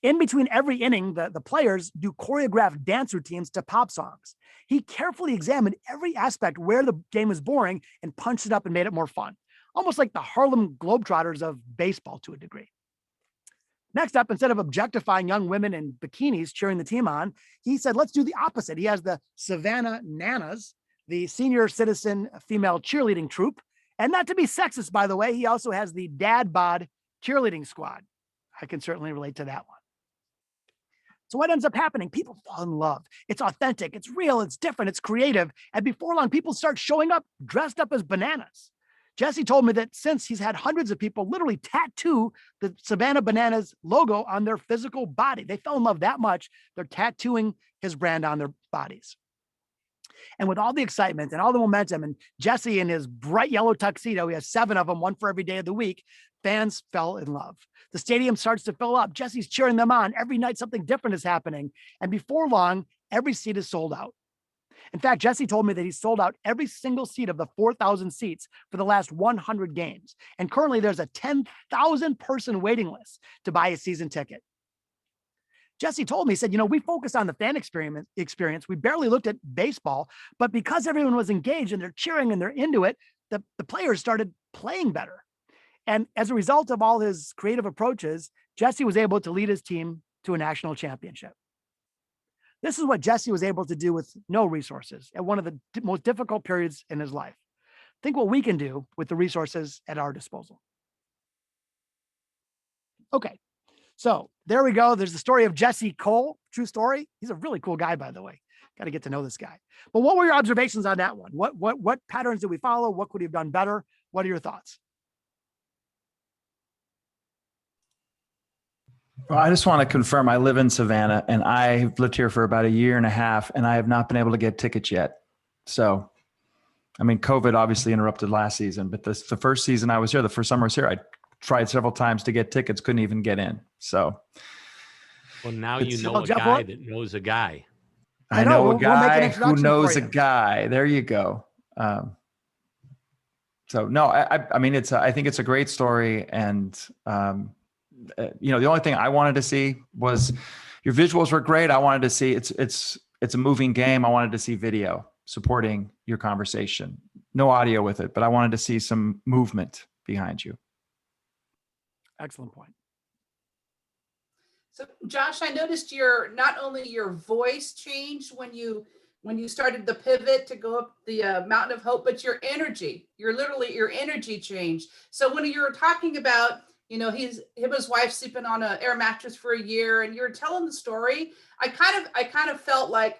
[SPEAKER 1] In between every inning, the players do choreographed dance routines to pop songs. He carefully examined every aspect where the game was boring and punched it up and made it more fun. Almost like the Harlem Globetrotters of baseball to a degree. Next up, instead of objectifying young women in bikinis cheering the team on, he said, let's do the opposite. He has the Savannah Nanas, the senior citizen female cheerleading troupe, And not to be sexist, by the way, he also has the dad bod cheerleading squad. I can certainly relate to that one. So what ends up happening? People fall in love. It's authentic, it's real, it's different, it's creative. And before long, people start showing up dressed up as bananas. Jesse told me that since he's had hundreds of people literally tattoo the Savannah Bananas logo on their physical body. They fell in love that much, they're tattooing his brand on their bodies. And with all the excitement and all the momentum, and Jesse in his bright yellow tuxedo, he has 7 of them, one for every day of the week, fans fell in love. The stadium starts to fill up. Jesse's cheering them on. Every night, something different is happening. And before long, every seat is sold out. In fact, Jesse told me that he's sold out every single seat of the 4,000 seats for the last 100 games. And currently, there's a 10,000 person waiting list to buy a season ticket. Jesse told me, he said, we focused on the fan experience. We barely looked at baseball, but because everyone was engaged and they're cheering and they're into it, the players started playing better. And as a result of all his creative approaches, Jesse was able to lead his team to a national championship. This is what Jesse was able to do with no resources at one of the most difficult periods in his life. Think what we can do with the resources at our disposal. Okay, so there we go. There's the story of Jesse Cole, true story. He's a really cool guy, by the way. Got to get to know this guy. But what were your observations on that one? What patterns did we follow? What could he have done better? What are your thoughts?
[SPEAKER 7] Well, I just want to confirm I live in Savannah and I've lived here for about 1.5 years and I have not been able to get tickets yet. So, COVID obviously interrupted last season, but this the first season I was here, the first summer I was here, I tried several times to get tickets, couldn't even get in. So.
[SPEAKER 3] Well, now you know a
[SPEAKER 1] Jeff,
[SPEAKER 3] guy that knows a guy.
[SPEAKER 7] I know a
[SPEAKER 1] we'll make an
[SPEAKER 7] guy who
[SPEAKER 1] introduction
[SPEAKER 7] knows
[SPEAKER 1] for
[SPEAKER 7] a
[SPEAKER 1] you.
[SPEAKER 7] guy. There you go. So no, I think it's a great story. And, the only thing I wanted to see was your visuals were great. I wanted to see it's a moving game. I wanted to see video supporting your conversation, no audio with it, but I wanted to see some movement behind you.
[SPEAKER 1] Excellent point.
[SPEAKER 10] So Josh, I noticed not only your voice changed when you started the pivot to go up the Mountain of Hope, but your energy, your energy changed. So when you were talking about, him and his wife sleeping on an air mattress for 1 year, and you were telling the story, I kind of felt like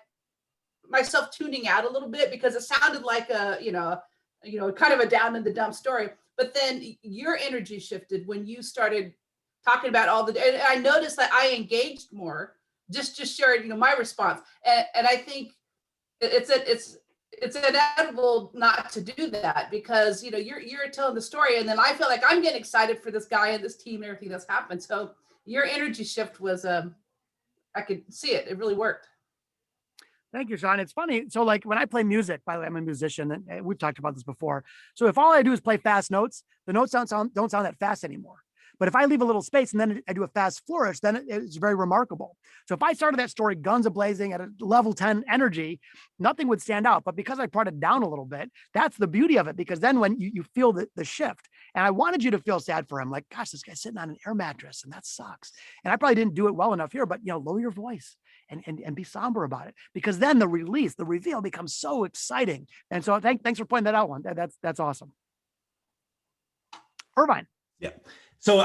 [SPEAKER 10] myself tuning out a little bit because it sounded like a kind of a down in the dump story. But then your energy shifted when you started talking about and I noticed that I engaged more, just sharing, my response. And I think it's inevitable not to do that because, you're telling the story and then I feel like I'm getting excited for this guy and this team and everything that's happened. So your energy shift was, I could see it. It really worked.
[SPEAKER 1] Thank you, Sean. It's funny. So like when I play music, by the way, I'm a musician and we've talked about this before. So if all I do is play fast notes, the notes don't sound that fast anymore. But if I leave a little space and then I do a fast flourish, then it's very remarkable. So if I started that story guns a-blazing at a level 10 energy, nothing would stand out. But because I brought it down a little bit, that's the beauty of it. Because then when you feel the shift, and I wanted you to feel sad for him, like, gosh, this guy's sitting on an air mattress and that sucks. And I probably didn't do it well enough here, but lower your voice and be somber about it. Because then the reveal becomes so exciting. And so thanks for pointing that out one. That's awesome. Irvine.
[SPEAKER 5] Yeah. So,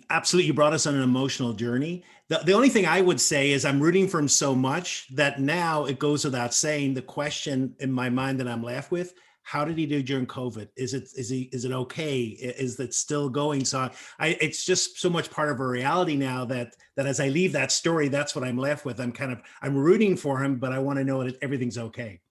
[SPEAKER 5] absolutely, you brought us on an emotional journey. The only thing I would say is I'm rooting for him so much that now it goes without saying the question in my mind that I'm left with, how did he do during COVID? Is it okay? Is it still going? So it's just so much part of our reality now that as I leave that story, that's what I'm left with. I'm rooting for him, but I want to know that everything's okay.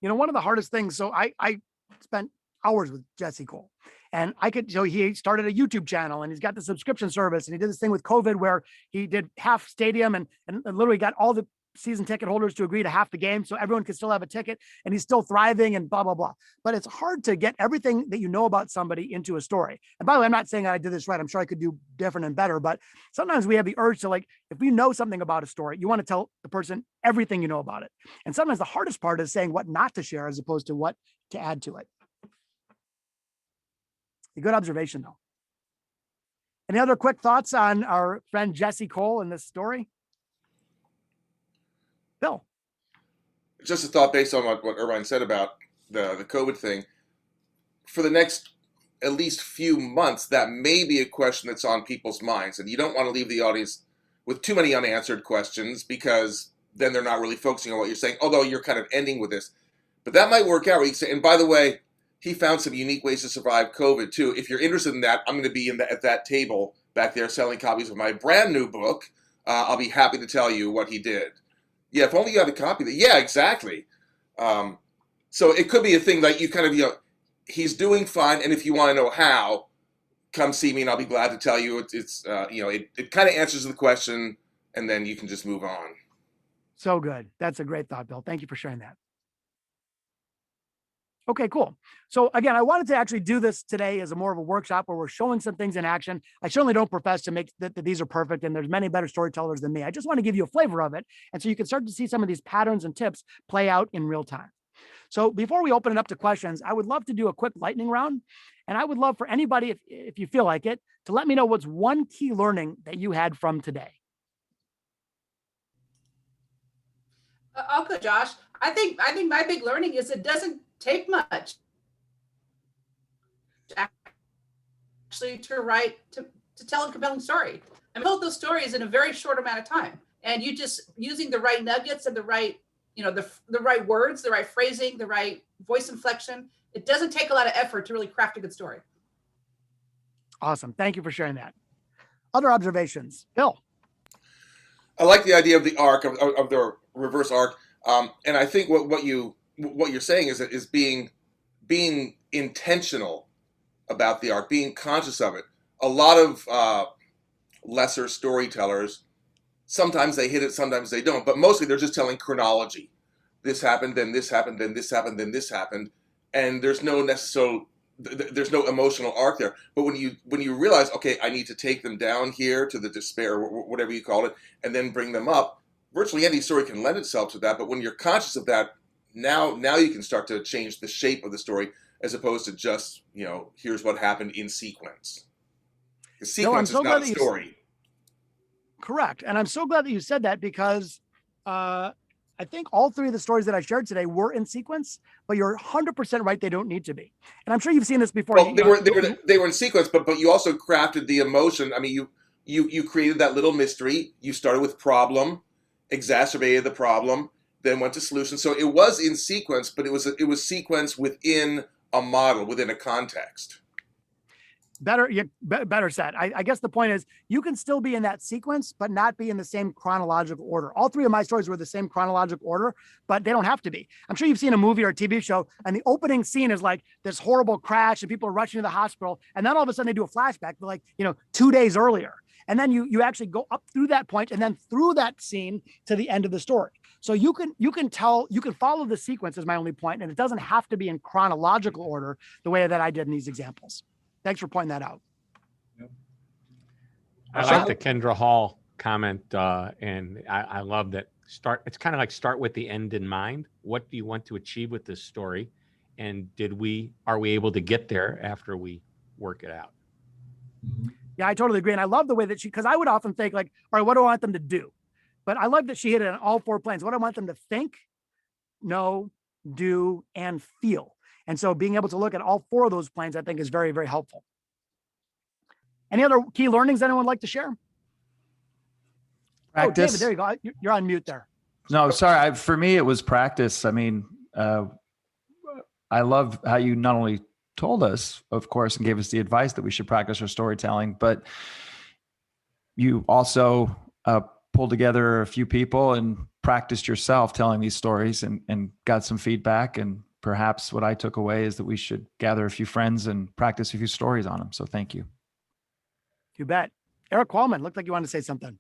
[SPEAKER 1] One of the hardest things, so I spent hours with Jesse Cole. And he started a YouTube channel and he's got the subscription service and he did this thing with COVID where he did half stadium and literally got all the season ticket holders to agree to half the game so everyone could still have a ticket and he's still thriving and blah, blah, blah. But it's hard to get everything that you know about somebody into a story. And by the way, I'm not saying I did this right. I'm sure I could do different and better, but sometimes we have the urge to if we know something about a story, you want to tell the person everything you know about it. And sometimes the hardest part is saying what not to share as opposed to what to add to it. A good observation, though. Any other quick thoughts on our friend Jesse Cole in this story? Bill?
[SPEAKER 2] Just a thought based on what Irvine said about the COVID thing. for the next at least few months, that may be a question that's on people's minds. And you don't want to leave the audience with too many unanswered questions, because then they're not really focusing on what you're saying, although you're kind of ending with this. But that might work out where you can say, and by the way, he found some unique ways to survive COVID too. If you're interested in that, I'm going to be at that table back there selling copies of my brand new book. I'll be happy to tell you what he did. Yeah, if only you have a copy of it. Yeah, exactly. So it could be a thing like you kind of, he's doing fine, and if you want to know how, come see me, and I'll be glad to tell you. It kind of answers the question, and then you can just move on.
[SPEAKER 1] So good. That's a great thought, Bill. Thank you for sharing that. Okay, cool. So again, I wanted to actually do this today as more of a workshop where we're showing some things in action. I certainly don't profess to make that these are perfect, and there's many better storytellers than me. I just want to give you a flavor of it. And so you can start to see some of these patterns and tips play out in real time. So before we open it up to questions, I would love to do a quick lightning round. And I would love for anybody, if you feel like it, to let me know what's one key learning that you had from today.
[SPEAKER 10] I'll go, Josh. I think my big learning is it doesn't take much actually to tell a compelling story. I told those stories in a very short amount of time, and you just using the right nuggets and the right, the right words, the right phrasing, the right voice inflection. It doesn't take a lot of effort to really craft a good story.
[SPEAKER 1] Awesome. Thank you for sharing that. Other observations, Bill?
[SPEAKER 2] I like the idea of the arc, of the reverse arc, and I think what you're saying is being intentional about the arc, being conscious of it. A lot of lesser storytellers, sometimes they hit it, sometimes they don't, but mostly they're just telling chronology. This happened, then this happened, then this happened, then this happened, and there's no emotional arc there. But when you realize, okay, I need to take them down here to the despair, whatever you call it, and then bring them up, virtually any story can lend itself to that. But when you're conscious of that, now you can start to change the shape of the story, as opposed to just, here's what happened in sequence. The sequence is not a story.
[SPEAKER 1] Correct. And I'm so glad that you said that, because I think all three of the stories that I shared today were in sequence, but you're 100% right. They don't need to be. And I'm sure you've seen this before.
[SPEAKER 2] Well, they were in sequence, but you also crafted the emotion. I mean, you created that little mystery. You started with problem, exacerbated the problem, then went to solution. So it was in sequence, but it was sequence within a model, within a context.
[SPEAKER 1] Better said. I guess the point is you can still be in that sequence, but not be in the same chronological order. All three of my stories were the same chronological order, but they don't have to be. I'm sure you've seen a movie or a TV show, and the opening scene is like this horrible crash and people are rushing to the hospital. And then all of a sudden they do a flashback, like, 2 days earlier. And then you actually go up through that point and then through that scene to the end of the story. So you can follow the sequence is my only point, and it doesn't have to be in chronological order the way that I did in these examples. Thanks for pointing that out.
[SPEAKER 3] I like the Kendra Hall comment, and I love that. It's kind of like start with the end in mind. What do you want to achieve with this story, and are we able to get there after we work it out?
[SPEAKER 1] Yeah, I totally agree, and I love the way that because I would often think like, all right, what do I want them to do? But I love that she hit it on all 4 planes. What I want them to think, know, do, and feel. And so being able to look at all 4 of those planes, I think, is very, very helpful. Any other key learnings anyone would like to share?
[SPEAKER 7] Practice.
[SPEAKER 1] Oh, David, there you go. You're on mute there.
[SPEAKER 7] No, sorry. For me, it was practice. I mean, I love how you not only told us, of course, and gave us the advice that we should practice our storytelling, but you also pulled together a few people and practiced yourself telling these stories and got some feedback. And perhaps what I took away is that we should gather a few friends and practice a few stories on them. So thank you.
[SPEAKER 1] You bet. Eric Qualman, looked like you wanted to say something.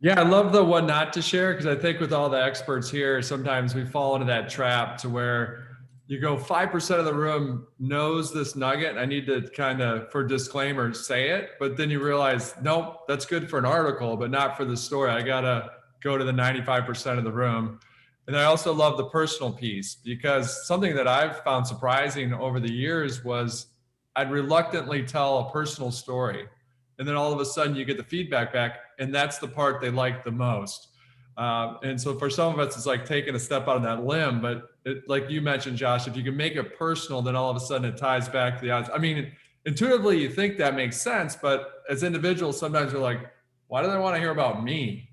[SPEAKER 4] Yeah, I love the what not to share, because I think with all the experts here, sometimes we fall into that trap to where you go 5% of the room knows this nugget. I need to kind of, for disclaimer, say it, but then you realize, nope, that's good for an article, but not for the story. I got to go to the 95% of the room. And I also love the personal piece, because something that I've found surprising over the years was I'd reluctantly tell a personal story. And then all of a sudden you get the feedback back, and that's the part they like the most. And so for some of us, it's like taking a step out on that limb. But like you mentioned, Josh, if you can make it personal, then all of a sudden it ties back to the audience. I mean, intuitively, you think that makes sense, but as individuals, sometimes you're like, why do they want to hear about me?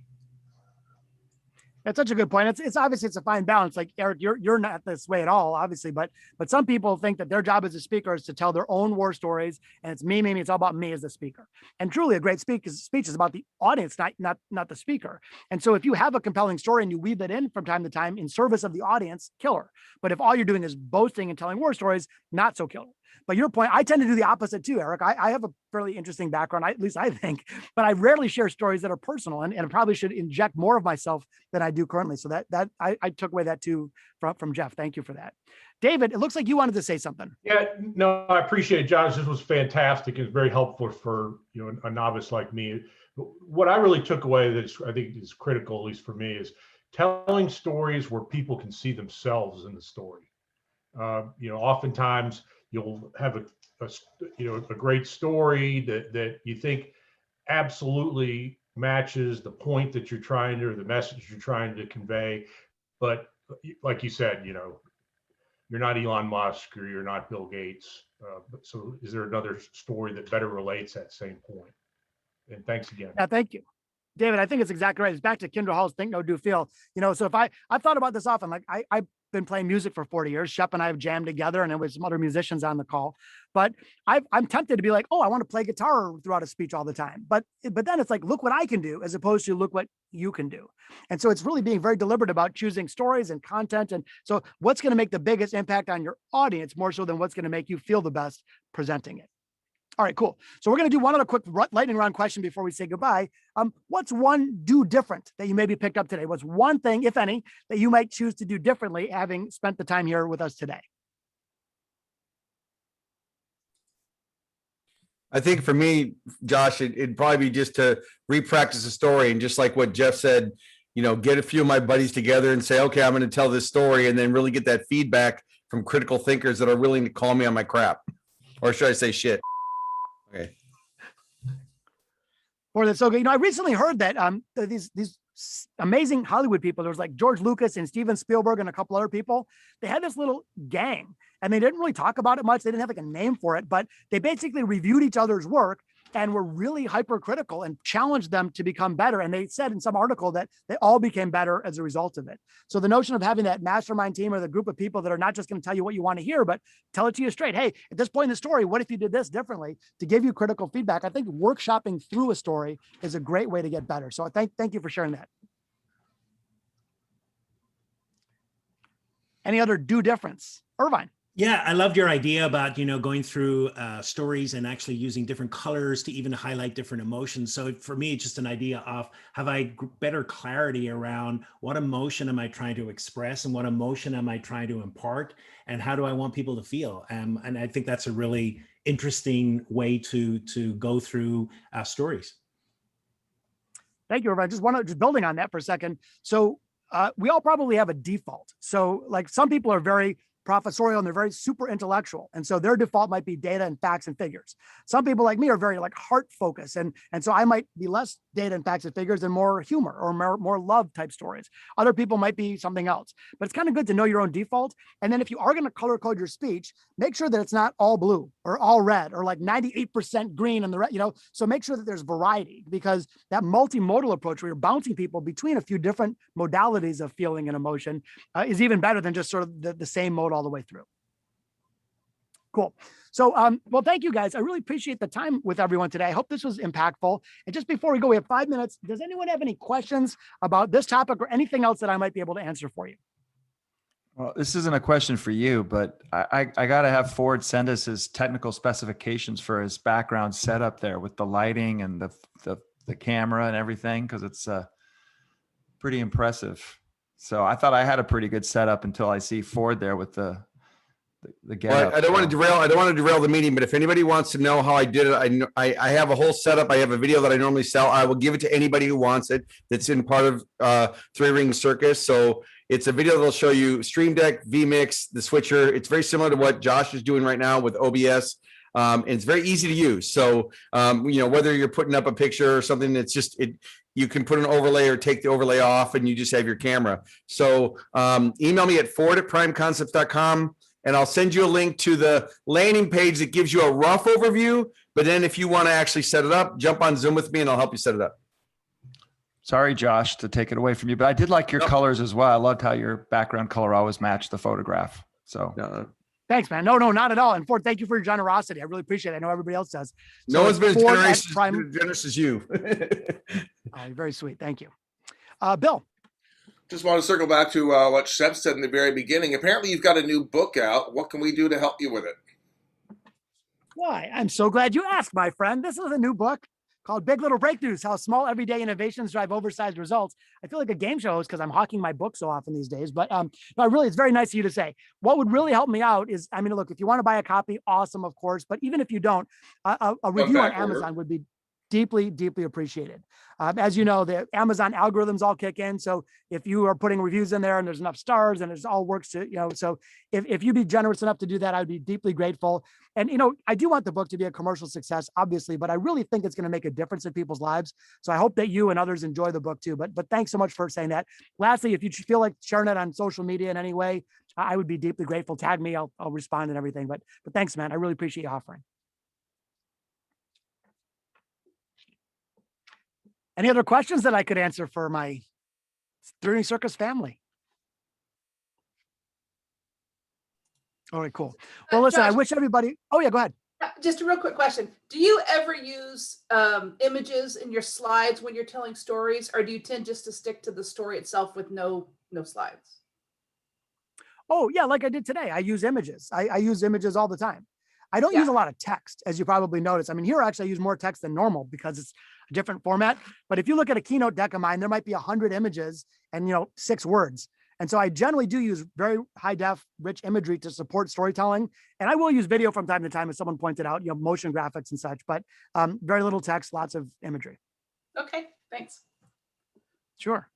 [SPEAKER 1] That's such a good point. It's obviously it's a fine balance. Like Eric, you're not this way at all, obviously, but some people think that their job as a speaker is to tell their own war stories, and it's me. It's all about me as a speaker. And truly, a great speech is about the audience, not the speaker. And so, if you have a compelling story and you weave it in from time to time in service of the audience, killer. But if all you're doing is boasting and telling war stories, not so killer. But your point, I tend to do the opposite too, Eric. I have a fairly interesting background, at least I think, but I rarely share stories that are personal, and I probably should inject more of myself than I do currently. So that I took away that too from Jeff. Thank you for that. David, it looks like you wanted to say something.
[SPEAKER 11] Yeah, no, I appreciate it, Josh. This was fantastic. It's very helpful for a novice like me. What I really took away that I think is critical, at least for me, is telling stories where people can see themselves in the story. Oftentimes you'll have a great story that you think absolutely matches the point that you're trying to, or the message you're trying to convey. But like you said, you're not Elon Musk or you're not Bill Gates. So is there another story that better relates that same point? And thanks again.
[SPEAKER 1] Yeah, thank you. David, I think it's exactly right. It's back to Kendra Hall's think, no, do, feel. So if I've thought about this often, like I've been playing music for 40 years. Shep and I have jammed together, and there was some other musicians on the call. But I'm tempted to be like, oh, I want to play guitar throughout a speech all the time. But then it's like, look what I can do, as opposed to look what you can do. And so it's really being very deliberate about choosing stories and content. And so what's going to make the biggest impact on your audience more so than what's going to make you feel the best presenting it. All right, cool. So we're going to do one other quick lightning round question before we say goodbye. What's one do different that you maybe picked up today? What's one thing, if any, that you might choose to do differently having spent the time here with us today?
[SPEAKER 6] I think for me, Josh, it'd probably be just to repractice a story, and just like what Jeff said, get a few of my buddies together and say, okay, I'm going to tell this story, and then really get that feedback from critical thinkers that are willing to call me on my crap, or should I say shit? Okay.
[SPEAKER 1] Or that's so good. I recently heard that these amazing Hollywood people, there was like George Lucas and Steven Spielberg and a couple other people, they had this little gang, and they didn't really talk about it much. They didn't have like a name for it, but they basically reviewed each other's work and were really hypercritical and challenged them to become better. And they said in some article that they all became better as a result of it. So the notion of having that mastermind team or the group of people that are not just going to tell you what you want to hear, but tell it to you straight. Hey, at this point in the story, what if you did this differently, to give you critical feedback? I think workshopping through a story is a great way to get better. So thank you for sharing that. Any other do difference? Irvine.
[SPEAKER 5] Yeah, I loved your idea about, going through stories and actually using different colors to even highlight different emotions. So for me, it's just an idea of, have I better clarity around what emotion am I trying to express and what emotion am I trying to impart, and how do I want people to feel? And I think that's a really interesting way to go through stories.
[SPEAKER 1] Thank you, Irvine. Just building on that for a second. So we all probably have a default. So like some people are very professorial and they're very super intellectual. And so their default might be data and facts and figures. Some people like me are very like heart focused. And so I might be less data and facts and figures and more humor or more love type stories. Other people might be something else, but it's kind of good to know your own default. And then if you are going to color code your speech, make sure that it's not all blue or all red or like 98% green and the red, so make sure that there's variety, because that multimodal approach where you're bouncing people between a few different modalities of feeling and emotion is even better than just sort of the same mode all the way through. Cool. So, well, thank you guys. I really appreciate the time with everyone today. I hope this was impactful. And just before we go, we have 5 minutes. Does anyone have any questions about this topic or anything else that I might be able to answer for you?
[SPEAKER 7] Well, this isn't a question for you, but I got to have Ford send us his technical specifications for his background setup there with the lighting and the camera and everything, because it's pretty impressive. So I thought I had a pretty good setup until I see Ford there with the
[SPEAKER 6] Well, I don't want to derail the meeting, but if anybody wants to know how I did it, I have a whole setup. I have a video that I normally sell. I will give it to anybody who wants it. That's in part of Three Ring Circus. So it's a video that'll show you Stream Deck, vMix, the switcher. It's very similar to what Josh is doing right now with OBS. And it's very easy to use. So, whether you're putting up a picture or something, it's just, you can put an overlay or take the overlay off and you just have your camera. So email me at ford@primeconcepts.com and I'll send you a link to the landing page that gives you a rough overview. But then if you want to actually set it up, jump on Zoom with me and I'll help you set it up.
[SPEAKER 7] Sorry, Josh, to take it away from you, but I did like your colors as well. I loved how your background color always matched the photograph. So
[SPEAKER 1] thanks, man. No, not at all. And Ford, thank you for your generosity. I really appreciate it. I know everybody else does.
[SPEAKER 6] No one's been as
[SPEAKER 1] Prime...
[SPEAKER 6] generous as you.
[SPEAKER 1] Oh, you're very sweet. Thank you. Bill.
[SPEAKER 2] Just want to circle back to what Shep said in the very beginning. Apparently, you've got a new book out. What can we do to help you with it?
[SPEAKER 1] Why, I'm so glad you asked, my friend. This is a new book called Big Little Breakthroughs, How Small Everyday Innovations Drive Oversized Results. I feel like a game show host because I'm hawking my book so often these days, but no, really, it's very nice of you to say. What would really help me out is, I mean, look, if you want to buy a copy, awesome, of course, but even if you don't, a review on Amazon would be deeply, deeply appreciated. As you know, the Amazon algorithms all kick in. So if you are putting reviews in there and there's enough stars and it all works to, so if you'd be generous enough to do that, I'd be deeply grateful. And, I do want the book to be a commercial success, obviously, but I really think it's going to make a difference in people's lives. So I hope that you and others enjoy the book too. But thanks so much for saying that. Lastly, if you feel like sharing it on social media in any way, I would be deeply grateful. Tag me, I'll respond and everything. But thanks, man. I really appreciate you offering. Any other questions that I could answer for my Dreaming Circus family? All right, cool. Well, listen,
[SPEAKER 10] Josh,
[SPEAKER 1] I wish everybody, oh yeah, go ahead.
[SPEAKER 10] Just a real quick question. Do you ever use images in your slides when you're telling stories, or do you tend just to stick to the story itself with no slides?
[SPEAKER 1] Oh yeah, like I did today. I use images. I use images all the time. I don't use a lot of text, as you probably noticed. I mean, here actually I use more text than normal because it's a different format. But if you look at a keynote deck of mine, there might be 100 images and 6 words. And so I generally do use very high def, rich imagery to support storytelling. And I will use video from time to time, as someone pointed out, motion graphics and such, but very little text, lots of imagery.
[SPEAKER 10] Okay, thanks.
[SPEAKER 1] Sure.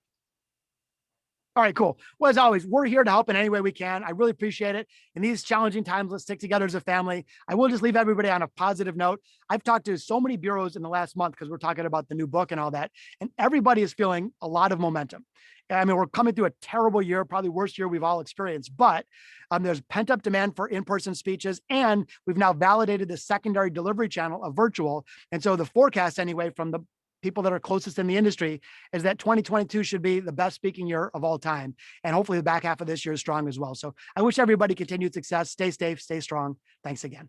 [SPEAKER 1] All right, cool. Well, as always, we're here to help in any way we can. I really appreciate it. In these challenging times, let's stick together as a family. I will just leave everybody on a positive note. I've talked to so many bureaus in the last month because we're talking about the new book and all that, and everybody is feeling a lot of momentum. I mean, we're coming through a terrible year, probably worst year we've all experienced, but there's pent up demand for in-person speeches, and we've now validated the secondary delivery channel of virtual. And so the forecast anyway, from the people that are closest in the industry, is that 2022 should be the best speaking year of all time. And hopefully the back half of this year is strong as well. So I wish everybody continued success. Stay safe, stay strong. Thanks again.